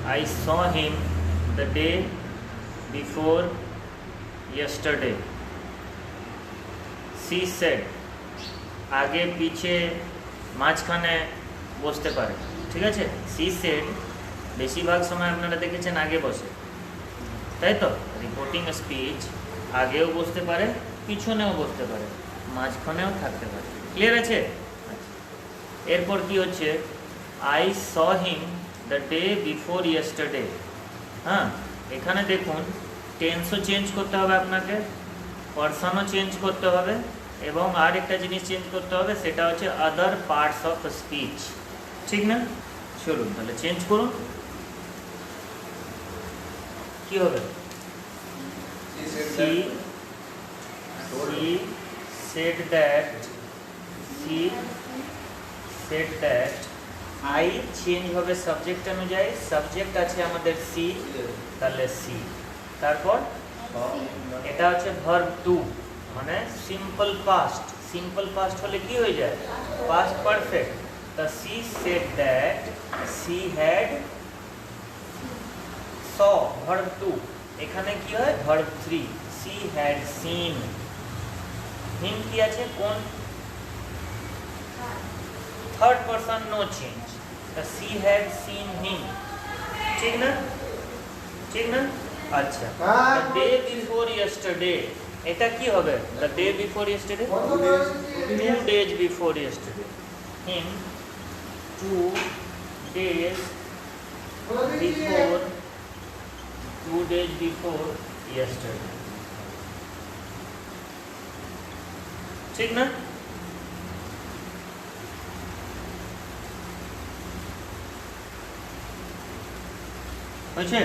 I saw him the day before yesterday. She said. आगे पीछे মাঝখানে বসতে পারে, ঠিক আছে। she said বেশিরভাগ সময় আপনারা দেখেছেন আগে বসে, তাই তো। রিপোর্টিং স্পিচ আগেও বসতে পারে, পিছনেও বসতে পারে, মাঝখানেও থাকতে পারে। ক্লিয়ার আছে? এরপর কি হচ্ছে, I saw him the day before yesterday. হ্যাঁ, এখানে দেখুন টেন্সও চেঞ্জ করতে হবে আপনাকে, পারসনও চেঞ্জ করতে হবে, এবং আর একটা জিনিস চেঞ্জ করতে হবে, সেটা হচ্ছে আদার পার্টস অফ স্পিচ, ঠিক না? চলুন তাহলে চেঞ্জ করুন। কি হবে? she said that I change হবে সাবজেক্ট অনুযায়ী, সাবজেক্ট আছে আমাদের সি, তাহলে সি। তারপর এটা হচ্ছে ভার্ব টু, মানে সিম্পল পাস্ট। সিম্পল পাস্ট হলে কি হয়ে যায়? Past perfect. তা she said that she had saw verb two, এখানে কি হয়? Verb three, she had seen। him কি আছে? কোন? Third person, no change. তা she had seen him, ঠিক না? ঠিক না? আচ্ছা, the day before yesterday, এটা কি হবে? the day before yesterday, 2 days before yesterday। him 2 days before yesterday, ঠিক না? হয়েছে?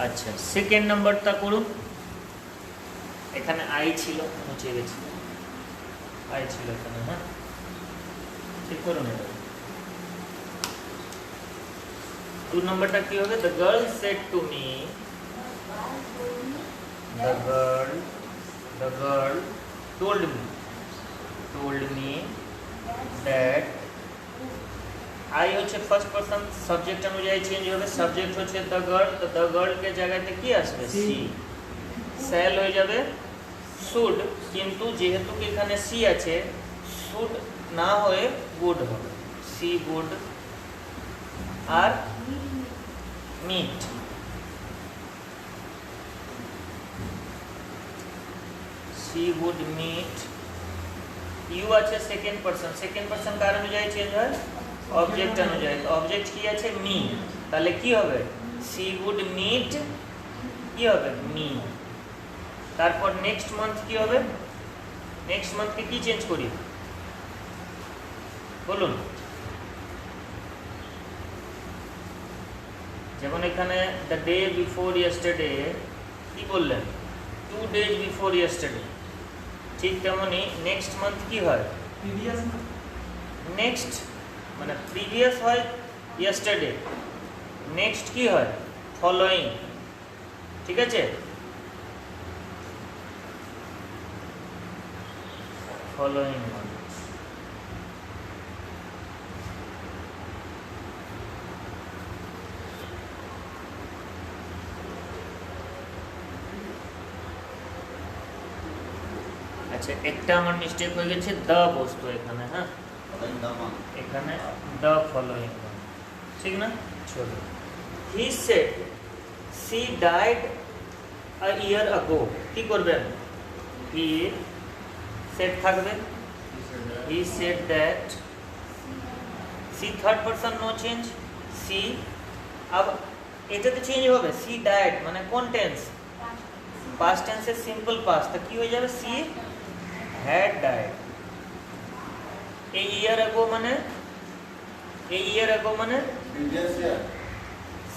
আচ্ছা, সেকেন্ড নাম্বারটা করুন। এখানে আই ছিল, মুছে গেছি, আই ছিল এখানে। হ্যাঁ, ঠিক করুন এটা। 2 নাম্বারটা কি হবে? The girl said to me, the girl told me that I হচ্ছে ফার্স্ট পারসন, সাবজেক্ট অনুযায়ী চেঞ্জ হবে। সাবজেক্ট হচ্ছে দ্য গার্ল, তো দ্য গার্ল কে জায়গাতে কি আসবে? সি। স্যাল হয়ে যাবে শুড, কিন্তু যেহেতু এখানে সি আছে, শুড না হয়ে গুড হবে। সি গুড আর meet. she would meet, you আছে সেকেন্ড পারসন, সেকেন্ড পারসন কার অনুযায়ী চেঞ্জ হয়? অবজেক্ট অনুযায়ী। অবজেক্ট কি আছে? মি, তাহলে কি হবে? she would meet, কি হবে? মি। তারপর নেক্সট মান্থ কি হবে? নেক্সট মান্থকে কি চেঞ্জ করি বলুন? যেমন এখানে দ্য ডে বিফোর ইয়েস্টারডে কি বললেন? 2 days before yesterday। ঠিক তেমনি নেক্সট মান্থ কি হয়? প্রিভিয়াস। নেক্সট মানে প্রিভিয়াস হয় ইয়েস্টারডে, নেক্সট কি হয়? ফলোইং, ঠিক আছে? Following month. আচ্ছা, একটা আমার মিস্টেক হয়ে গেছে, দ্য বসতো এখানে। হ্যাঁ, এখানে দ্য ফলোইং, ঠিক না? চলো, he said she died a year ago, কি করবেন? হি সেড থাকবে, he said that. She third person, no change. She अब এটাতে চেঞ্জ হবে, সি ডাইড মানে কোন টেন্স? পাস্ট টেন্সের সিম্পল পাস্ট, তো কি হয়ে যাবে? She had died। a year ago মানে previous year,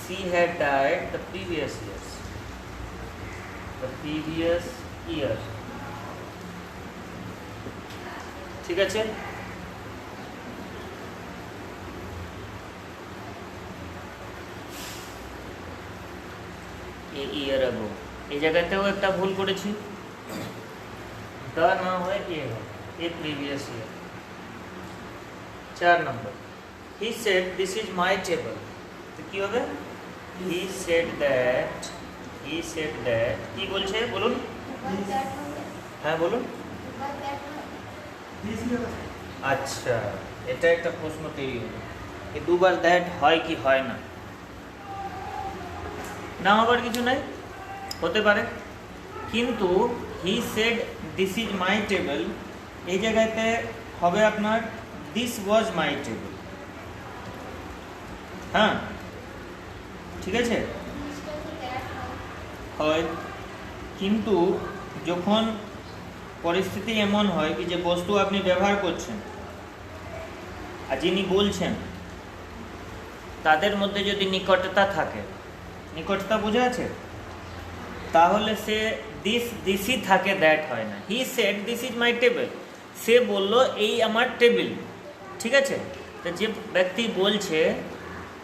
she had died the previous year, ঠিক আছে? a year ago, এই জায়গাতেও একটা ভুল করেছি, না হয় এ হয়, এ previous year. 4 number he said this is my table, তো কি হবে? হি সেড দ্যাট, কি বলছে বলুন? হ্যাঁ বলুন। আচ্ছা, এটা একটা প্রশ্ন তৈরি হলো, এই দুবার দ্যাট হয় কি হয় না? না হবার কিছু নাই, হতে পারে, কিন্তু হি said this is my table, এই জায়গাতে হবে আপনার দিস ওয়াজ মাই টেবল। হ্যাঁ ঠিক আছে, হয়, কিন্তু যখন পরিস্থিতি এমন হয় কি যে বস্তু আপনি ব্যবহার করছেন আর যিনি বলছেন তাদের মধ্যে যদি নিকটতা থাকে, নিকটতা বোঝা আছে, তাহলে সে দিসই থাকে, দ্যাট হয় না। He said this is my table, সে বলল এই আমার টেবিল, ঠিক আছে। তো যে ব্যক্তি বলছে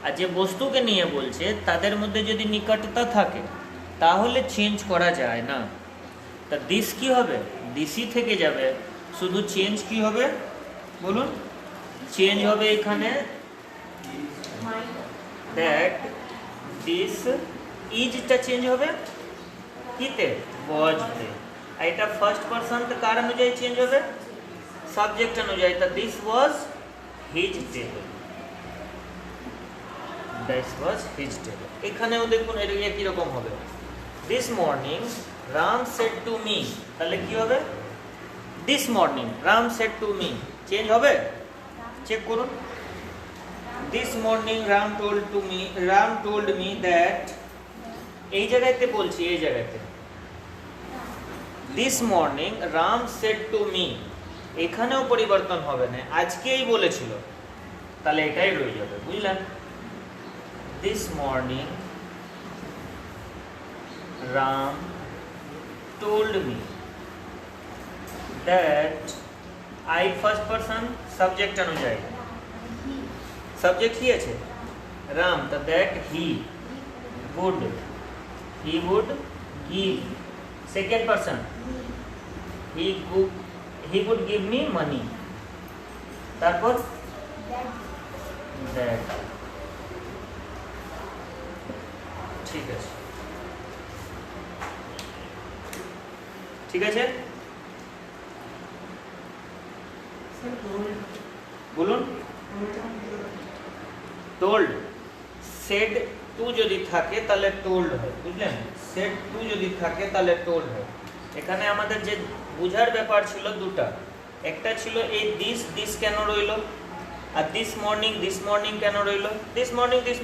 আর যে বস্তুকে নিয়ে বলছে তাদের মধ্যে যদি নিকটতা থাকে তাহলে চেঞ্জ করা যায় না। তা দিস কি হবে? দিসই থেকে যাবে, শুধু চেঞ্জ কি হবে বলুন? চেঞ্জ হবে এখানে দ্যাট, দিস ইজটা চেঞ্জ হবে কিতে? ওয়াজতে। আর এটা ফার্স্ট পারসন তো কার অনুযায়ী চেঞ্জ হবে? সাবজেক্ট অনুযায়ী। তা this was his table, this was his table. এখানেও দেখুন এর কি রকম হবে? This morning Ram shed to me, তাহলে কি হবে? This morning Ram shed to me, change হবে? চেক করুন। This morning Ram told me that, এই জায়গাতে বলছি, এই জায়গাতে this morning Ram shed to me, এখানেও পরিবর্তন হবে না, আজকেই বলেছিল, তাহলে এটাই রয়ে যাবে, বুঝলেন? This morning Ram told me that, I first person subject অনুযায়ী, সাবজেক্ট কি আছে? রাম, তো that he would give, second person, he would give me money, তারপর that, ঠিক আছে, ঠিক আছে, বলুন। টোল্ড, সেড টু যদি থাকে তাহলে টোল্ড হয়, বুঝলেন? সেড টু যদি থাকে তাহলে টোল্ড হয়। এখানে আমাদের যে বুঝার ব্যাপার ছিল দুটা, একটা ছিল এই দিস কেন রইল, আর দিস মর্নিং কেন রইল? দিস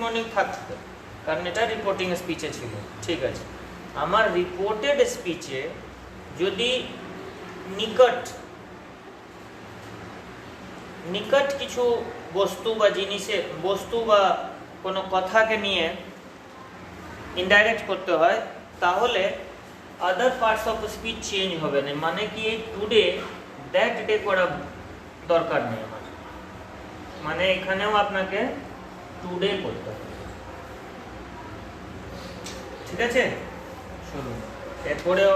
মর্নিং থাকতো কারণ এটা রিপোর্টিং স্পিচে ছিল, ঠিক আছে। আমার রিপোর্টেড স্পিচে যদি নিকট কিছু বস্তু বা জিনিসে, বস্তু বা কোনো কথাকে নিয়ে ইনডাইরেক্ট করতে হয়, তাহলে আদার পার্টস অফ স্পিচ চেঞ্জ হবে না। মানে কি এই টুডে দ্যাট ডে করা দরকার নেই আমার, মানে এখানেও আপনাকে টুডে করতে হবে, ঠিক আছে। শুনুন, এরপরেও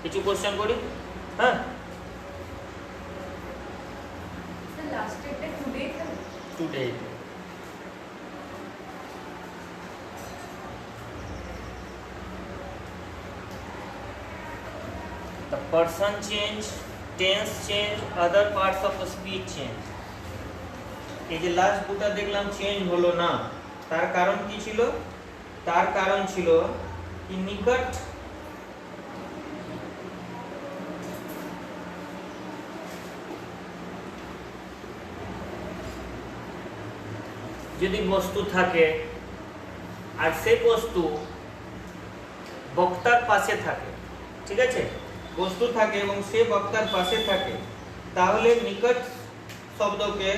কিছু কোশ্চেন করি। হ্যাঁ, today the person change, tense change, other parts of the speech change। এই যে লাস্ট দুটো দেখলাম চেঞ্জ হলো না, তার কারণ কি ছিল? তার কারণ ছিল কি নিকট যদি বস্তু থাকে আর সেই বস্তু বক্তার পাশে থাকে, ঠিক আছে, বস্তু থাকে এবং সে বক্তার পাশে থাকে, তাহলে নিকট শব্দকে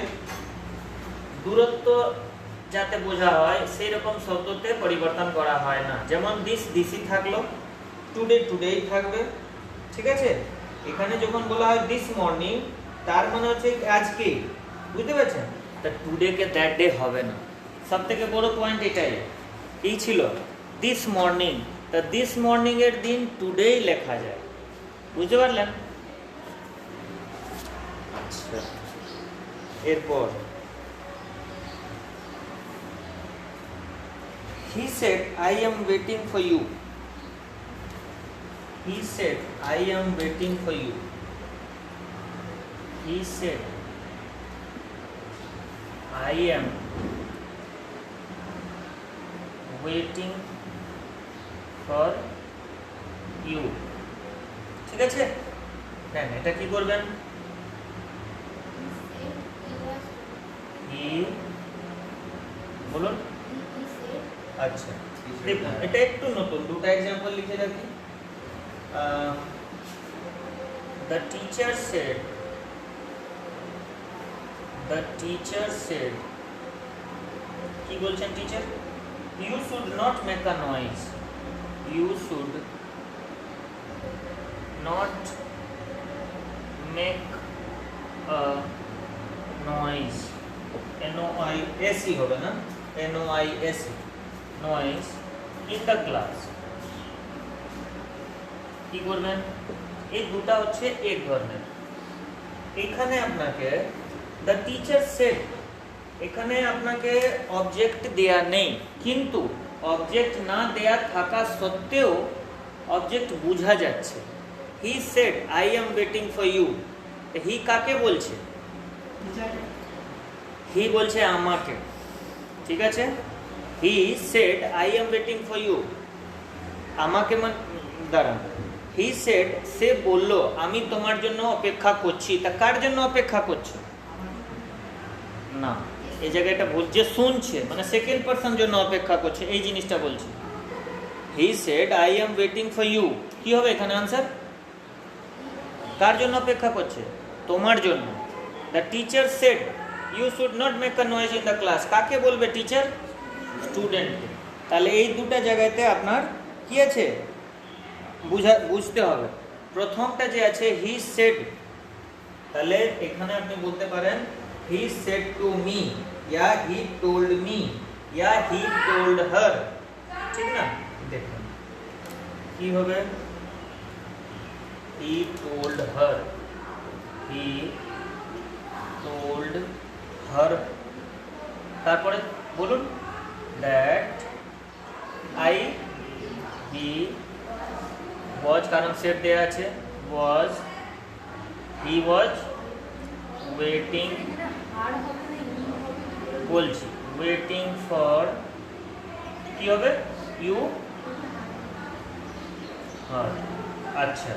দূরত্ব যাতে বোঝা হয় সেই রকম শব্দতে পরিবর্তন করা হয় না। যেমন দিসই থাকলো, টুডেই থাকবে, ঠিক আছে। এখানে যখন বলা হয় দিস মর্নিং, তার মানে হচ্ছে আজকে, বুঝতে পারছেন? তা টুডে কে দ্যাট ডে হবে না। সব থেকে বড় পয়েন্ট এটাই, এই ছিল দিস মর্নিং, তা দিস মর্নিং এর দিন টুডেই লেখা যায়, বুঝতে পারলেন? আচ্ছা, এরপর he said I am waiting for you. He said I am waiting for you. He said I am waiting for you. ঠিক আছে, দেন এটা কি করবেন? হি বলুন। আচ্ছা দেখুন এটা একটু নতুন, দুটো एग्जांपल লিখে রাখি। The teacher said কি বলছেন teacher? You should not make a noise. You should not make a noise. N-O-I-S হবে না? N-O-I-S noise in the class. কি করবেন? এই দুটো হচ্ছে এক ধরনের। এখানে আপনাকে the teacher said, এখানে আপনাকে অবজেক্ট দেয়া নেই, কিন্তু অবজেক্ট না দেয়া থাকা সত্ত্বেও অবজেক্ট বোঝা যাচ্ছে। He said I am waiting for you, he কাকে বলছে? হি বলছে আমাকে, ঠিক আছে। He said I am waiting for you, আমাকে দাঁড়ান। হি সেড, সে বলল আমি তোমার জন্য অপেক্ষা করছি। তা কার জন্য অপেক্ষা করছো? না, এই জায়গাটা বলছে শুনছে, মানে সেকেন্ড পারসন জন্য অপেক্ষা করছে, এই জিনিসটা বলছে। He said I am waiting for you, কি হবে এখানে আনসার? কার জন্য অপেক্ষা করছে? তোমার জন্য। The teacher said you should not make a noise in the class, কাকে বলবে টিচার? স্টুডেন্টকে। তাহলে এই দুটো জায়গাতে আপনার কি আছে বুঝতে হবে। প্রথমটা যে আছে হি সেড, তাহলে এখানে আপনি বলতে পারেন he said to me या he told me या he told her, ঠিক না? দেখুন কি হবে, he told her, he told her, তারপরে বলুন that I he was, কারণ সেট দেয়া আছে was, he was waiting, বলছি ওয়েটিং ফর, কি হবে? ইউ হার। আচ্ছা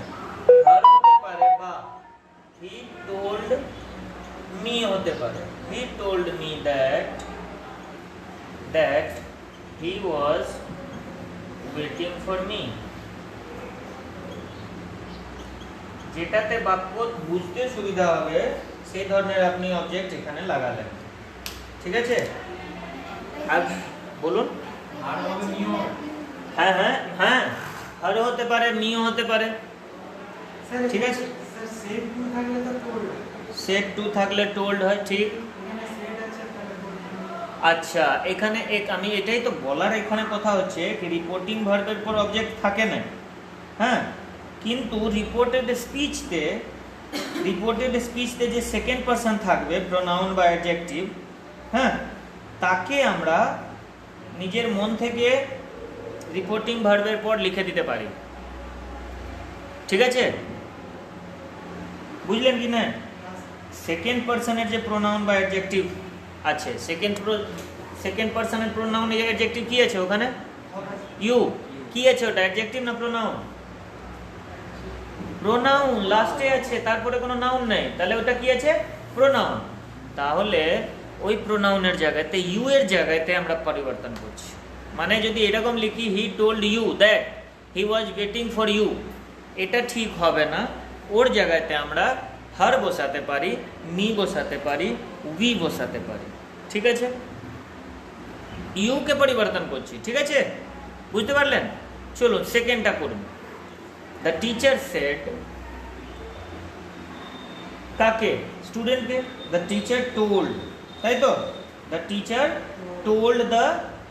হার হতে পারে বা হি টোল্ড মি হতে পারে। He told me that he was waiting for me, যেটাতে বাক্য বুঝতে সুবিধা হবে সেই ধরনের আপনি অবজেক্ট এখানে লাগালেন, ঠিক আছে। আর বলুন। হ্যাঁ হ্যাঁ হ্যাঁ, আরও হতে পারে, মিও হতে পারে, ঠিক আছে। সেট টু থাকলে টোল্ড হয়, ঠিক। আচ্ছা এখানে আমি এটাই তো বলার এখানে কথা হচ্ছে কি রিপোর্টিং ভার্বের পর অবজেক্ট থাকে না, হ্যাঁ, কিন্তু রিপোর্টেড স্পিচতে যে সেকেন্ড পারসন থাকবে প্রোনাউন বা অ্যাডজেক্টিভ, হ্যাঁ, তাকে আমরা নিজের মন থেকে রিপোর্টিং ভার্বের পর লিখে দিতে পারি, ঠিক আছে, বুঝলেন কি না? সেকেন্ড পারসনের যে প্রোনাউন বা অ্যাডজেক্টিভ আছে, সেকেন্ড পারসনের প্রোনাউন অ্যাডজেক্টিভ কি আছে ওখানে? ইউ। কি আছে ওটা, অ্যাডজেক্টিভ না প্রোনাউন? প্রোনাউন লাস্টে আছে, তারপরে কোনো নাউন নেই, তাহলে ওটা কি আছে? প্রোনাউন। তাহলে ওই প্রোনাউনের জায়গাতে ইউ এর জায়গাতে আমরা পরিবর্তন করছি। মানে যদি এরকম লিখি he told you that he was waiting for you, এটা ঠিক হবে না। ওর জায়গাতে আমরা হার বসাতে পারি, মি বসাতে পারি, উই বসাতে পারি, ঠিক আছে। ইউকে পরিবর্তন করছি, ঠিক আছে, বুঝতে পারলেন? চলুন সেকেন্ডটা করুন। দ্য টিচার সেড, কাকে? স্টুডেন্টকে। দ্য টিচার টোল্ড, তাই তো, the teacher told the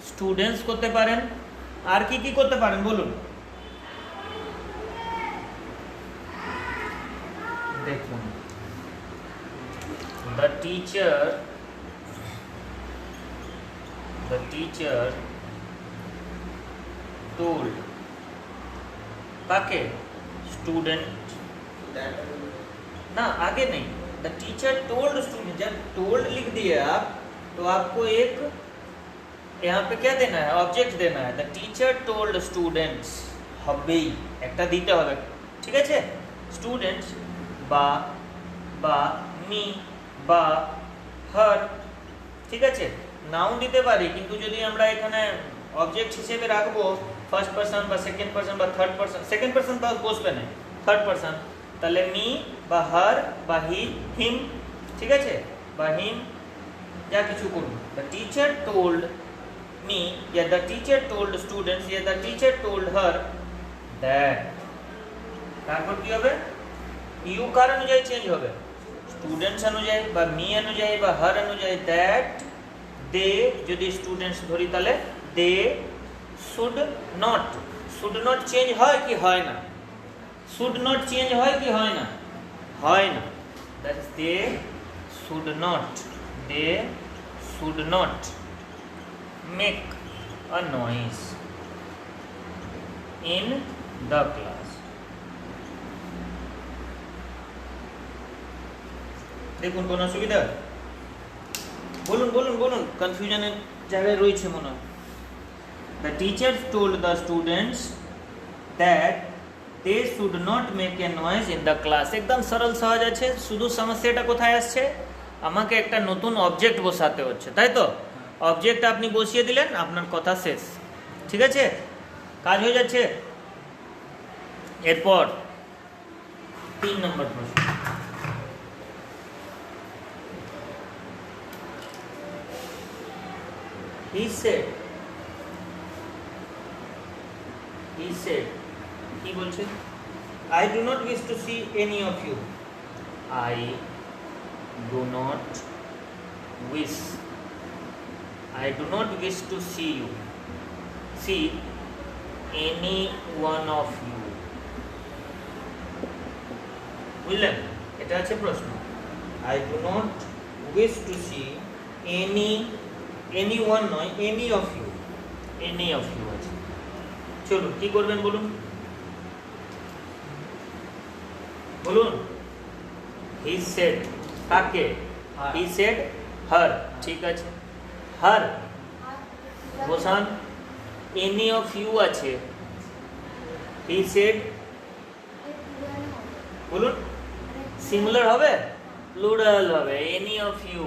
students করতে পারেন। আর কি কি করতে পারেন বলুন? দেখুন the teacher told काके स्टूडेंट ना आगे नहीं, द टीचर टोल्ड स्टूडेंट, जब टोल्ड लिख दिए आप तो आपको एक यहाँ पे क्या देना है, ऑब्जेक्ट देना है। द टीचर टोल्ड स्टूडेंट्स हबेई একটা দিতে হবে, ঠিক আছে। স্টুডেন্টস বা মি বা হার, ঠিক আছে। নাউন দিতে পারি, কিন্তু যদি আমরা এখানে অবজেক্ট হিসেবে রাখবো ফার্স্ট পারসন বা সেকেন্ড পারসন বা থার্ড পারসন, সেকেন্ড পারসন তো বসবে না, থার্ড পারসন, তাহলে মি বা হার বা হি হিম, ঠিক আছে, বা হিম যা কিছু করুন। দ্য টিচার টোল্ড মি, या the teacher told students, या the teacher told her that, তারপর কি হবে, ইউ কার অনুযায়ী চেঞ্জ হবে, স্টুডেন্টস অনুযায়ী বা মি অনুযায়ী বা হার অনুযায়ী। দ্যাট দে, যদি স্টুডেন্টস ধরি তাহলে দে শুড নট চেঞ্জ হয় কি হয় না, শুড নট চেঞ্জ হয় কি হয় না, হয় না। That is they should not make a noise in the class। দেখুন কোন অসুবিধা, বলুন কনফিউশনের জায়গায় রয়েছে মনে হয়। The teacher told the students that they should not make a noise in the class। একদম সরল সহজ আছে, শুধু সমস্যাটা কোথায় আসছে, আমাকে একটা নতুন অবজেক্ট বসাতে হচ্ছে, তাই তো। অবজেক্ট আপনি বসিয়ে দিলেন, আপনার কথা শেষ, ঠিক আছে, কাজ হয়ে যাচ্ছে। এরপর 3 নম্বর প্রশ্ন, he said কি বলছে, I do not wish to see any of you, I do not wish to see any one of you। বুঝলেন, এটা আছে প্রশ্ন। I do not wish to see anyone নয়, any of you আছে। চলুন কি করবেন বলুন, he said কাকে, he said her, ঠিক আছে, হার বসান, এনি অফ ইউ আছে, হি সেড, বলুন সিঙ্গুলার হবে প্লুরাল হবে, এনি অফ ইউ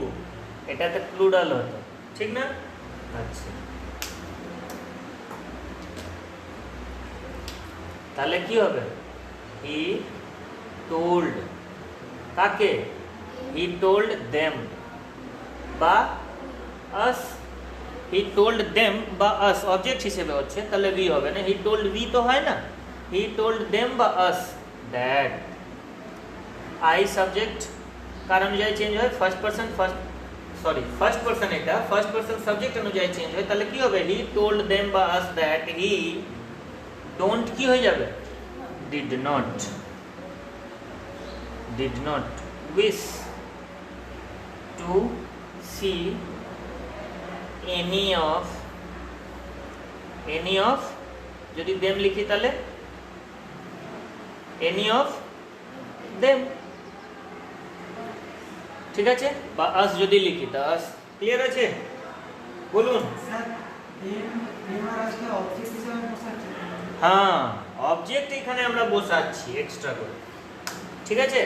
এটাতে প্লুরাল হতো, ঠিক না। আচ্ছা, তাহলে কি হবে, হি টোল্ড কাকে, হি টোল্ড দেম বা us, he told them বা us অবজেক্ট হিসেবে হচ্ছে, তাহলে we হবে না, he told we তো হয় না, he told them বা us that। I সাবজেক্ট কার অনুযায়ী চেঞ্জ হয়, ফার্স্ট পারসন এটা ফার্স্ট পারসন সাবজেক্ট অনুযায়ী চেঞ্জ হয়, তাহলে কি হবে, he told them বা us that he don't কি হয়ে যাবে, did not wish to see any of যদি them লিখি তাহলে any of them, ঠিক আছে, বা us যদি লিখি তা us। ক্লিয়ার আছে, বলুন। হ্যাঁ, অবজেক্ট এখানে আমরা বসাচ্ছি এক্সট্রা করে, ঠিক আছে।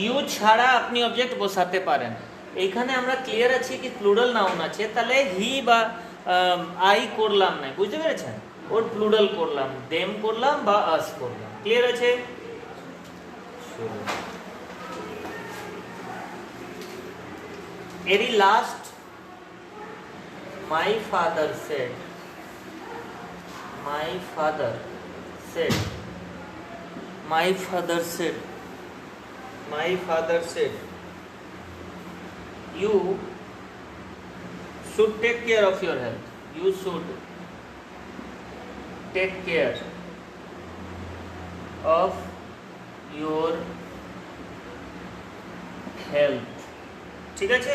ইউ ছাড়া আপনি অবজেক্ট বসাতে পারেন। এইখানে আমরা ক্লিয়ার আছি কি প্লুরাল নাউন আছে, তাহলে হি বা আই করলাম না, বুঝতে পেরেছেন, ওর প্লুরাল করলাম, দেম করলাম বা আস করলাম। ক্লিয়ার আছে। এরই last, my father said, my father said you should take care of your health, you should take care of your health, ঠিক আছে।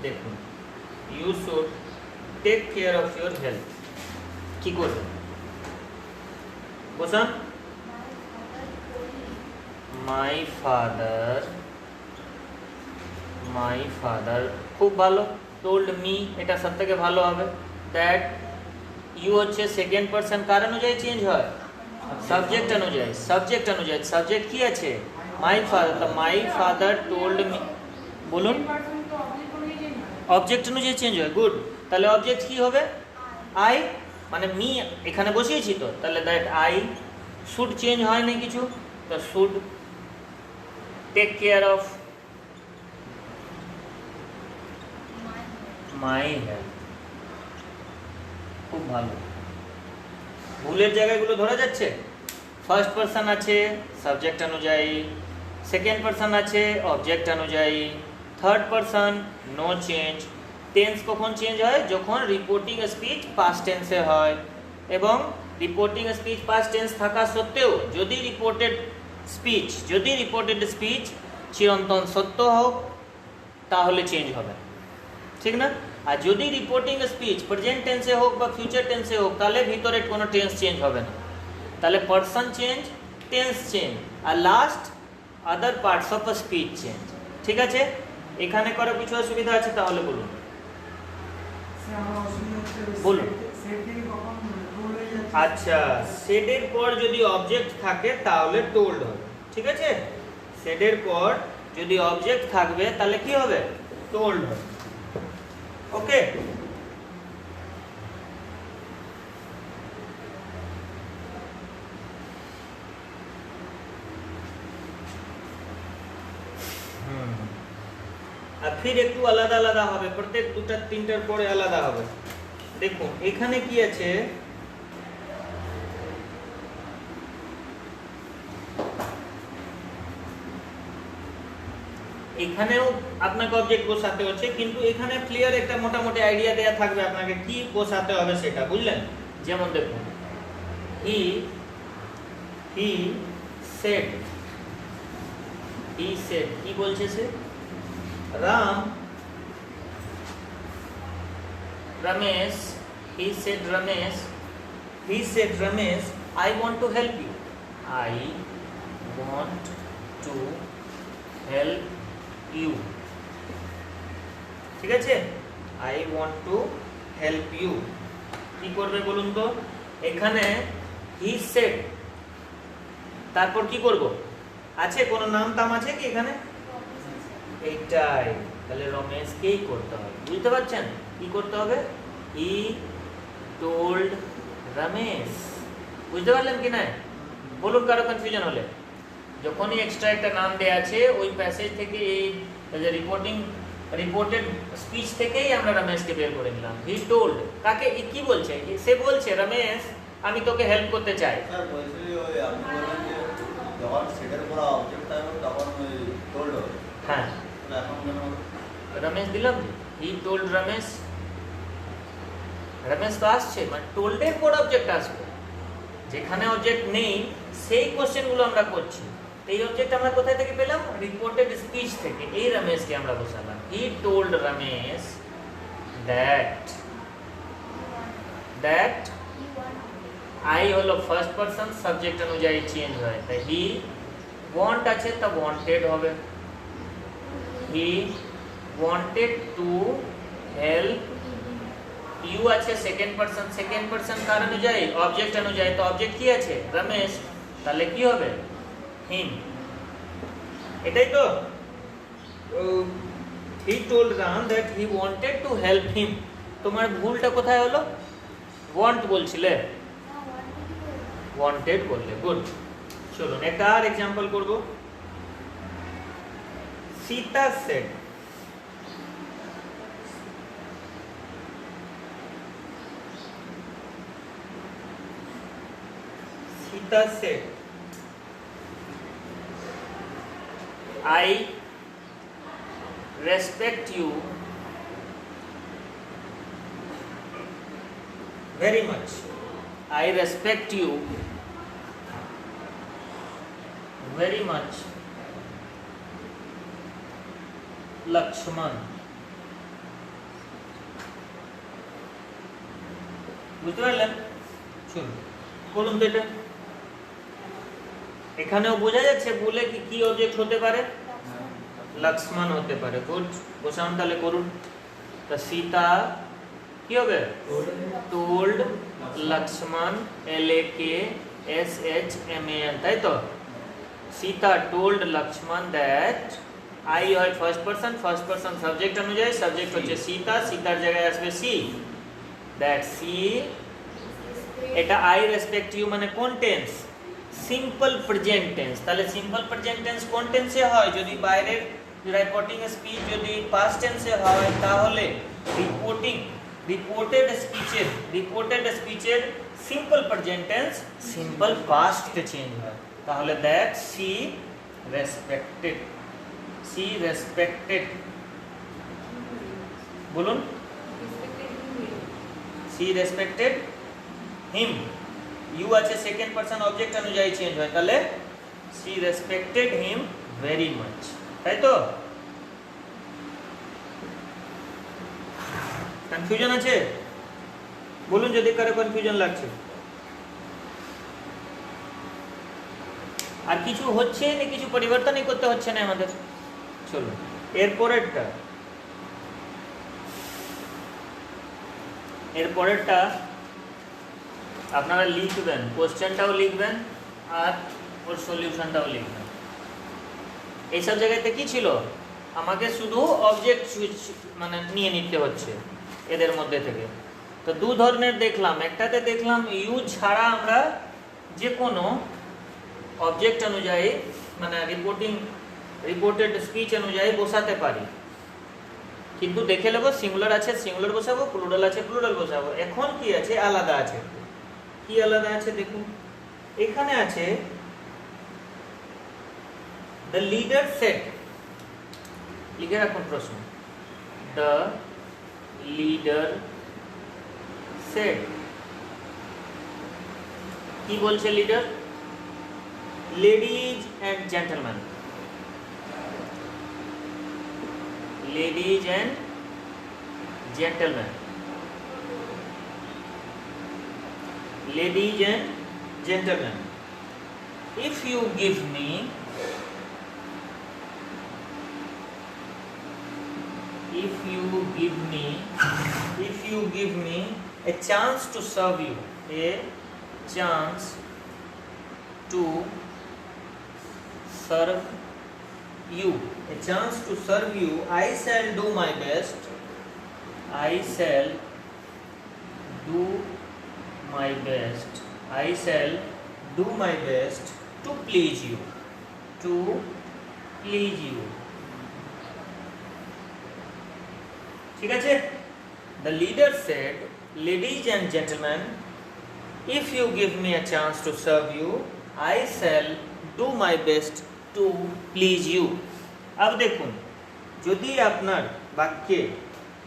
দেখুন, you should take care of your health কি করবেন, কোশ্চেন মাই ফাদার খুব ভালো। Told me এটা সব থেকে ভালো হবে। দ্যাট ইউ হচ্ছে সেকেন্ড পারসন কার অনুযায়ী চেঞ্জ হয়? সাবজেক্ট অনুযায়ী। সাবজেক্ট কি আছে? My father. তো মাই ফাদার টোল্ড মি, বলুন। অবজেক্ট অনুযায়ী চেঞ্জ হয়, গুড। তাহলে অবজেক্ট কি হবে? আই, মানে মি এখানে বসিয়েছি তো, তাহলে দ্যাট আই শুড চেঞ্জ হয় না কিছু, তো should take care of my health. খুব ভালো। ভুলের জায়গাগুলো ধরা যাচ্ছে। ফার্স্ট পারসন আছে সাবজেক্ট অনুযায়ী, সেকেন্ড পারসন আছে অবজেক্ট অনুযায়ী, third person no change. Tense কখন চেঞ্জ হয়? যখন রিপোর্টিং স্পিচ পাস্ট টেন্সে হয়, এবং রিপোর্টিং স্পিচ পাস্ট টেন্স থাকা সত্ত্বেও যদি রিপোর্টেড স্পিচ চিরন্তন সত্য হোক তাহলে চেঞ্জ হবে, ঠিক না? আর যদি রিপোর্টিং স্পিচ প্রেজেন্ট টেন্সে হোক বা ফিউচার টেন্সে হোক তাহলে ভিতরে কোনো টেন্স চেঞ্জ হবে না। তাহলে পারসন চেঞ্জ, টেন্স চেঞ্জ, আর last other parts of a speech change. ঠিক আছে? এখানে কারো কিছু অসুবিধা আছে তাহলে বলুন। বলুন। আচ্ছা, সেডের পর যদি অবজেক্ট থাকে তাহলে টোল্ড হবে, ঠিক আছে? সেডের পর যদি অবজেক্ট থাকবে তাহলে কি হবে? টোল্ড হবে। ওকে, আর ফির একটু আলাদা আলাদা হবে, প্রত্যেক দুটা তিনটার পরে আলাদা হবে। দেখুন এখানে কি আছে, এখানেও আপনাকে অবজেক্ট বসাতে হচ্ছে, কিন্তু এখানে ক্লিয়ার একটা মোটামুটি আইডিয়া দেয়া থাকবে আপনাকে কি বসাতে হবে সেটা, বুঝলেন? যেমন দেখুন, হি সেড কি বলছে সে? Ramesh, he said Ramesh, I want to help you. I want to help you. ঠিক আছে? I want to help you. কি করবে বলুন তো? এখানে he said, তারপর কি করব? আছে কোনো নাম টাম আছে কি এখানে? এইটাই, তাহলে রমেশকেই করতে হবে। বুঝতে পারছেন কি করতে হবে? হি টোল্ড রমেশ। বুঝতে পারলেন কি না? বলুন কারো কনফিউশন হলে। যখনই এক্সট্রা একটা নাম দেয়া আছে ওই প্যাসেজ থেকে, এই রিপোর্টেড স্পিচ থেকেই আমরা রমেশকে বের করে নিলাম। হি টোল্ড কাকে? কি বলছে? সে বলছে রমেশ আমি তোকে হেল্প করতে চাই। স্যার বলছি ওই আপনি বলেন যে যখন সেটার পর অবজেক্ট থাকবে তখন ওই টোল্ড হবে। হ্যাঁ, এখন কেন রমেশ দিলাম। হি টোল্ড রমেশ তো আসছে, মানে টোল্ডের পর অবজেক্ট আসবে। যেখানে অবজেক্ট নেই সেই কোশ্চেনগুলো আমরা করছি। এই অবজেক্ট আমরা কোথায় থেকে পেলাম? রিপোর্টেড স্পিচ থেকে। এই রমেশকে আমরা বসালাম। He told Ramesh that I হলো ফার্স্ট পারসন, সাবজেক্ট অনুযায়ী চেঞ্জ হয়, তাই হি ওয়ান্ট আছে তা ওয়ান্টেড হবে। He wanted to help you আছে সেকেন্ড পারসন কার অনুযায়ী? অবজেক্ট অনুযায়ী। তো অবজেক্ট কি আছে? রমেশ, তাহলে কি হবে? হিম। এটাই তো। He told Ram that he wanted to help him. তোমার ভুলটা কোথায় হলো? ওয়ান্ট বলছিলে, ওয়ান্টেড বললে। গুড। চলুন একটা আর এক্সাম্পল করব। Sita said, Sita said, I respect you very much. I respect you very much, Lakshman. বুঝতে পারলেন? শুনুন, বলুন তো এটা এখানেও বোঝা যাচ্ছে বলে কি কি অবজেক্ট হতে পারে, লক্ষ্মণ হতে পারে। গুড, বসান তাহলে করুন। তো সীতা কি হবে, টোল্ড লক্ষ্মণ, LAKSHMAN, তাই তো। Sita told Lakshman that, I হয় ফার্স্ট পারসন সাবজেক্ট অনুযায়ী, সাবজেক্ট হচ্ছে সীতা, সীতার জায়গায় আসবে সি, দ্যাট সি, এটা আই রেসপেক্ট ইউ মানে কোন টেন্স, সিম্পল প্রেজেন্ট টেন্স। তাহলে সিম্পল প্রেজেন্ট টেন্স কোন টেন্সে হয়, যদি বাইরের রিপোর্টিং স্পিচ যদি পাস্ট টেন্সে হয়, তাহলে রিপোর্টেড স্পিচের সিম্পল প্রেজেন্ট টেন্স সিম্পল পাস্টে চেঞ্জ হয়। তাহলে দ্যাট সি রেসপেক্টেড, বলুন, সি রেসপেক্টেড হিম, ইউ আছে সেকেন্ড পারসন অবজেক্ট অনুযায়ী চেঞ্জ হয়, তাহলে she respected him very much, তাই তো। কনফিউশন আছে, বলুন যদি কারো কনফিউশন লাগছে। আর কিছু হচ্ছে না, কিছু পরিবর্তনই করতে হচ্ছে না আমাদের। চলুন এরপরেরটা আপনারা লিখবেন, কোশ্চেনটাও লিখবেন আর ওর সলিউশনটাও লিখবেন। এইসব জায়গাতে কি ছিল, আমাকে শুধু অবজেক্ট মানে নিয়ে নিতে হচ্ছে এদের মধ্যে থেকে। তো দু ধরনের দেখলাম, একটাতে দেখলাম ইউ ছাড়া আমরা যে কোনো অবজেক্ট অনুযায়ী মানে রিপোর্টেড স্পিচ অনুযায়ী বসাতে পারি, কিন্তু দেখে নেবো সিঙ্গুলার আছে সিঙ্গুলার বসাবো, প্লুরাল আছে প্লুরাল বসাবো। এখন কি আছে, আলাদা আছে। কি আলাদা আছে দেখুন, এখানে আছে দ্য লিডার সেড, লিখে রাখুন প্রশ্ন, দ্য লিডার সেড। কি বলছে leader, ladies and gentleman, ladies and gentlemen, ladies and gentlemen, if you give me a chance to serve you, a chance to serve you, a chance to serve you, I shall do my best, I shall do my best, I shall do my best to please you, to please you, ঠিক আছে। The leader said, ladies and gentlemen, if you give me a chance to serve you, I shall do my best to please you. अब देखুন, যদি আপনার বাক্যে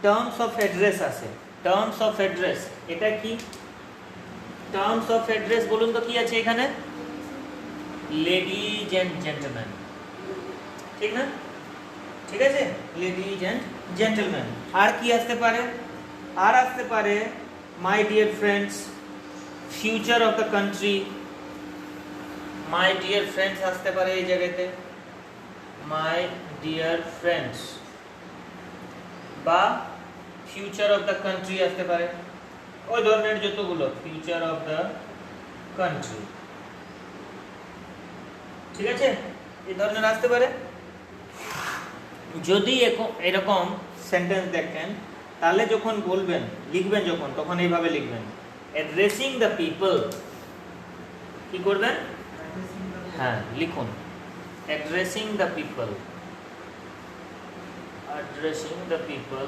terms of address আছে, terms of address, এটা কি terms of address বলুন তো, কি আছে এখানে, লেডিজ এন্ড জেন্টলম্যান, ঠিক না, ঠিক আছে, লেডিজ এন্ড জেন্টলম্যান। আর কি আসতে পারে, আর আসতে পারে my dear friends, future of the country, my dear friends আসতে পারে এই জায়গাতে, মাই ডিয়ার ফ্রেন্ডস, বা ফিউচার অফ দ্য কান্ট্রি আসতে পারে, ওই ধরনের যতগুলো, ফিউচার অফ দ্য কান্ট্রি, ঠিক আছে, এই ধরনের আসতে পারে। যদি এরকম সেন্টেন্স দেখেন, তাহলে যখন বলবেন, লিখবেন যখন, তখন এইভাবে লিখবেন, অ্যাড্রেসিং দ্য পিপল, কি করবেন, হ্যাঁ লিখুন, addressing the people, addressing the people,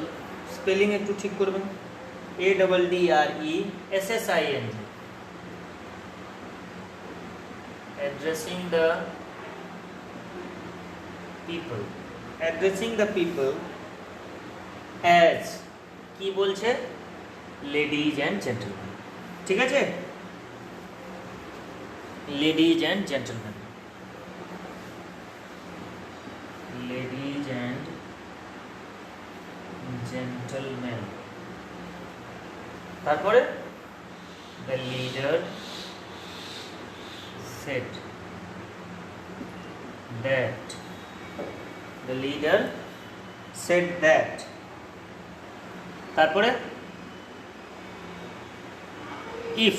spelling একটু ঠিক করবেন, ADDRESSING, addressing the people, addressing the people as, কি বলছে, লেডিজ অ্যান্ড জেন্টলম্যান, ঠিক আছে, ladies and gentleman, ladies and gentleman, তারপরে the leader said, that. The leader said that. তারপরে if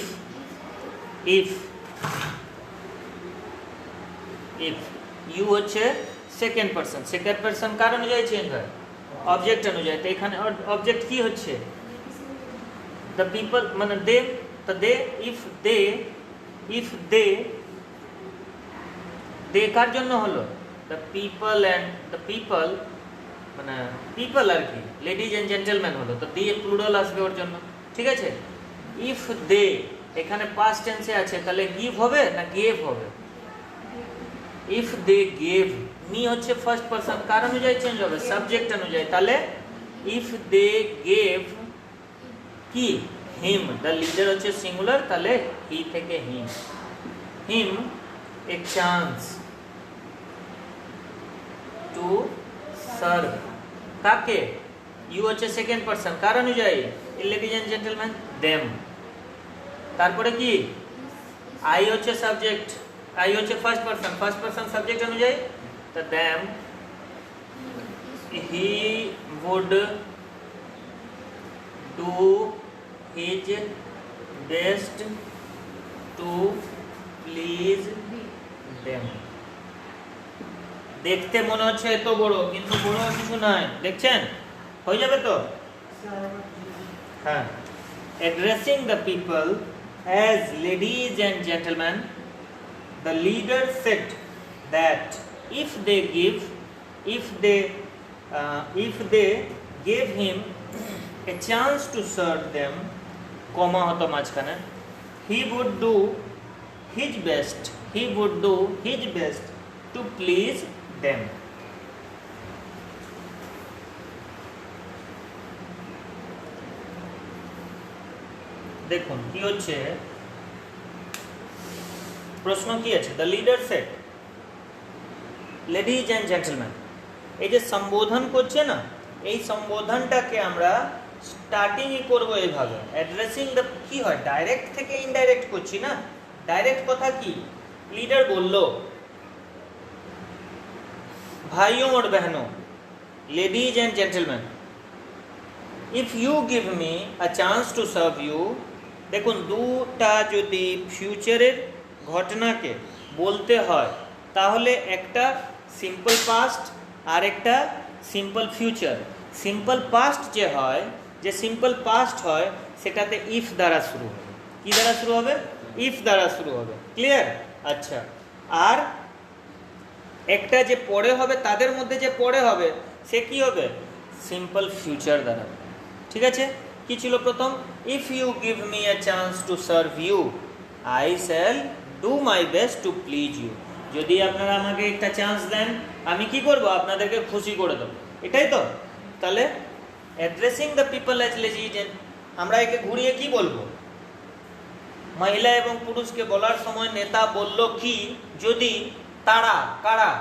you হচ্ছে সেকেন্ড পারসন কার অনুযায়ী চেঞ্জ হয়, অবজেক্ট অনুযায়ী। তো এখানে অবজেক্ট কি হচ্ছে, দ্য পিপল মানে দে, তো দে ইফ দে কার জন্য হলো, the people and the people মানে পিপল আর কি, লেডিজ অ্যান্ড জেন্টেলম্যান হলো, তো দিয়ে প্লুরাল আসবে ওর জন্য, ঠিক আছে। ইফ দে এখানে পাস্ট টেন্সে আছে, তাহলে গিভ হবে না গেভ হবে, ইফ দে গেভ, মি হচ্ছে ফার্স্ট পারসন কার অনুযায়ী চেঞ্জ হবে, সাবজেক্ট অনুযায়ী, তাহলে ইফ দে গেভ কি হিম, দ্য লিডার হচ্ছে সিঙ্গুলার, তাহলে হি থেকে হিম এ চান্স টু সার্ভ, কাকে, ইউ হচ্ছে সেকেন্ড পারসন কার অনুযায়ী, লেডিজ এন্ড জেন্টলম্যান দেম, তারপরে কি আই হচ্ছে সাবজেক্ট, আই হচ্ছে ফার্স্ট পারসন সাবজেক্ট অনুযায়ী, তো them, he would do his best to please them. দেখতে মনে হচ্ছে এত বড়, কিন্তু বড় কিছু নয়, দেখছেন হয়ে যাবে তো। হ্যাঁ, addressing the people as ladies and gentlemen, the leader said that if they gave him a chance to serve them, comma হতো মাঝখানে, he would do his best to please them. দেখুন কি হচ্ছে, প্রশ্ন কি আছে, the leader said, ladies and gentleman, এই যে সম্বোধন করছে না, এই সম্বোধনটাকে আমরা স্টার্টিংই করবো এইভাবে, অ্যাড্রেসিং দ্য, কি হয় ডাইরেক্ট থেকে ইনডাইরেক্ট করছি না, ডাইরেক্ট কথা কি, লিডার বলল, ভাইयों और बहनों, ladies and gentlemen, if you give me a chance to serve you, দেখুন দুটা যদি ফিউচারের ঘটনাকে বলতে হয়, তাহলে একটা সিম্পল পাস্ট আর একটা সিম্পল ফিউচার। সিম্পল পাস্ট যে হয়, যে সিম্পল পাস্ট হয়, সেটাতে ইফ দ্বারা শুরু হবে, কি দ্বারা শুরু হবে, ইফ দ্বারা শুরু হবে, ক্লিয়ার। আচ্ছা, আর একটা যে পরে হবে, তাদের মধ্যে যে পরে হবে, সে কি হবে, সিম্পল ফিউচার দ্বারা, ঠিক আছে। কি ছিল প্রথম, if you give me a chance to serve you, I shall do my best to please you, যদি আপনারা আমাকে একটা চান্স দেন, আমি কি করব, আপনাদেরকে খুশি করে দেবো, এটাই তো। তাহলে addressing the people as ladies, আমরা একে ঘুরিয়ে কি বলবো, মহিলা এবং পুরুষকে বলার সময় নেতা বলল কি, যদি তারা, কারা,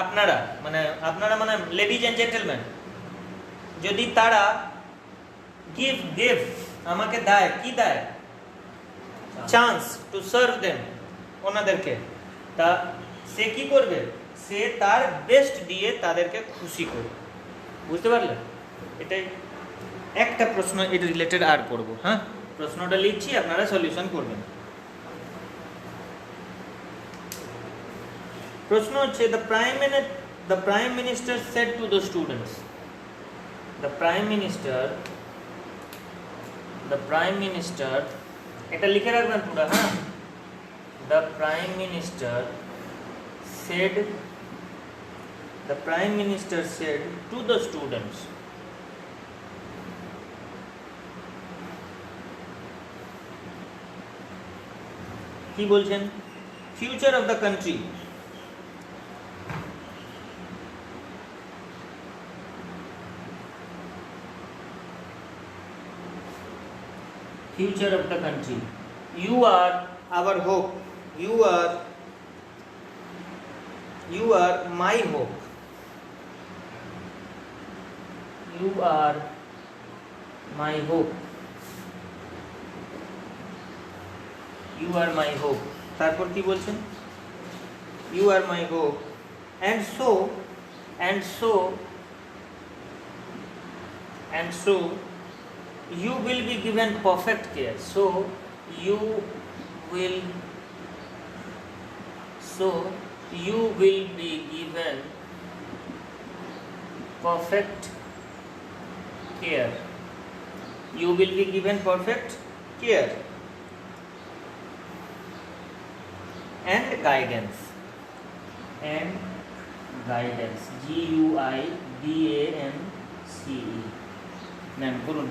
আপনারা মানে লেডিজ অ্যান্ড জেন্টলম্যান, যদি তারা গিভ আমাকে দেয়, কি দেয়, চান্স টু সার্ভ দেম, ওনাদেরকে, তা সে কি করবে, সে তার বেস্ট দিয়ে তাদেরকে খুশি করবে, বুঝতে পারলেন। এটাই একটা প্রশ্ন এর রিলেটেড আর করব। হ্যাঁ, প্রশ্নটা লিখছি, আপনারা সলিউশন করবেন। প্রশ্ন হচ্ছে, the prime minister said to the students, the prime minister এটা লিখে রাখবেন পুরো। হ্যাঁ, the prime minister said to the students, কি বলছেন, future of the country, future of the country, you are our hope, you are my hope, you are my hope, you are my hope, তারপর কি বলছেন, you are my hope, and so you will be given perfect care. So you will be given perfect care. You will be given perfect care and guidance. GUIDANCE. Ma'am করুন।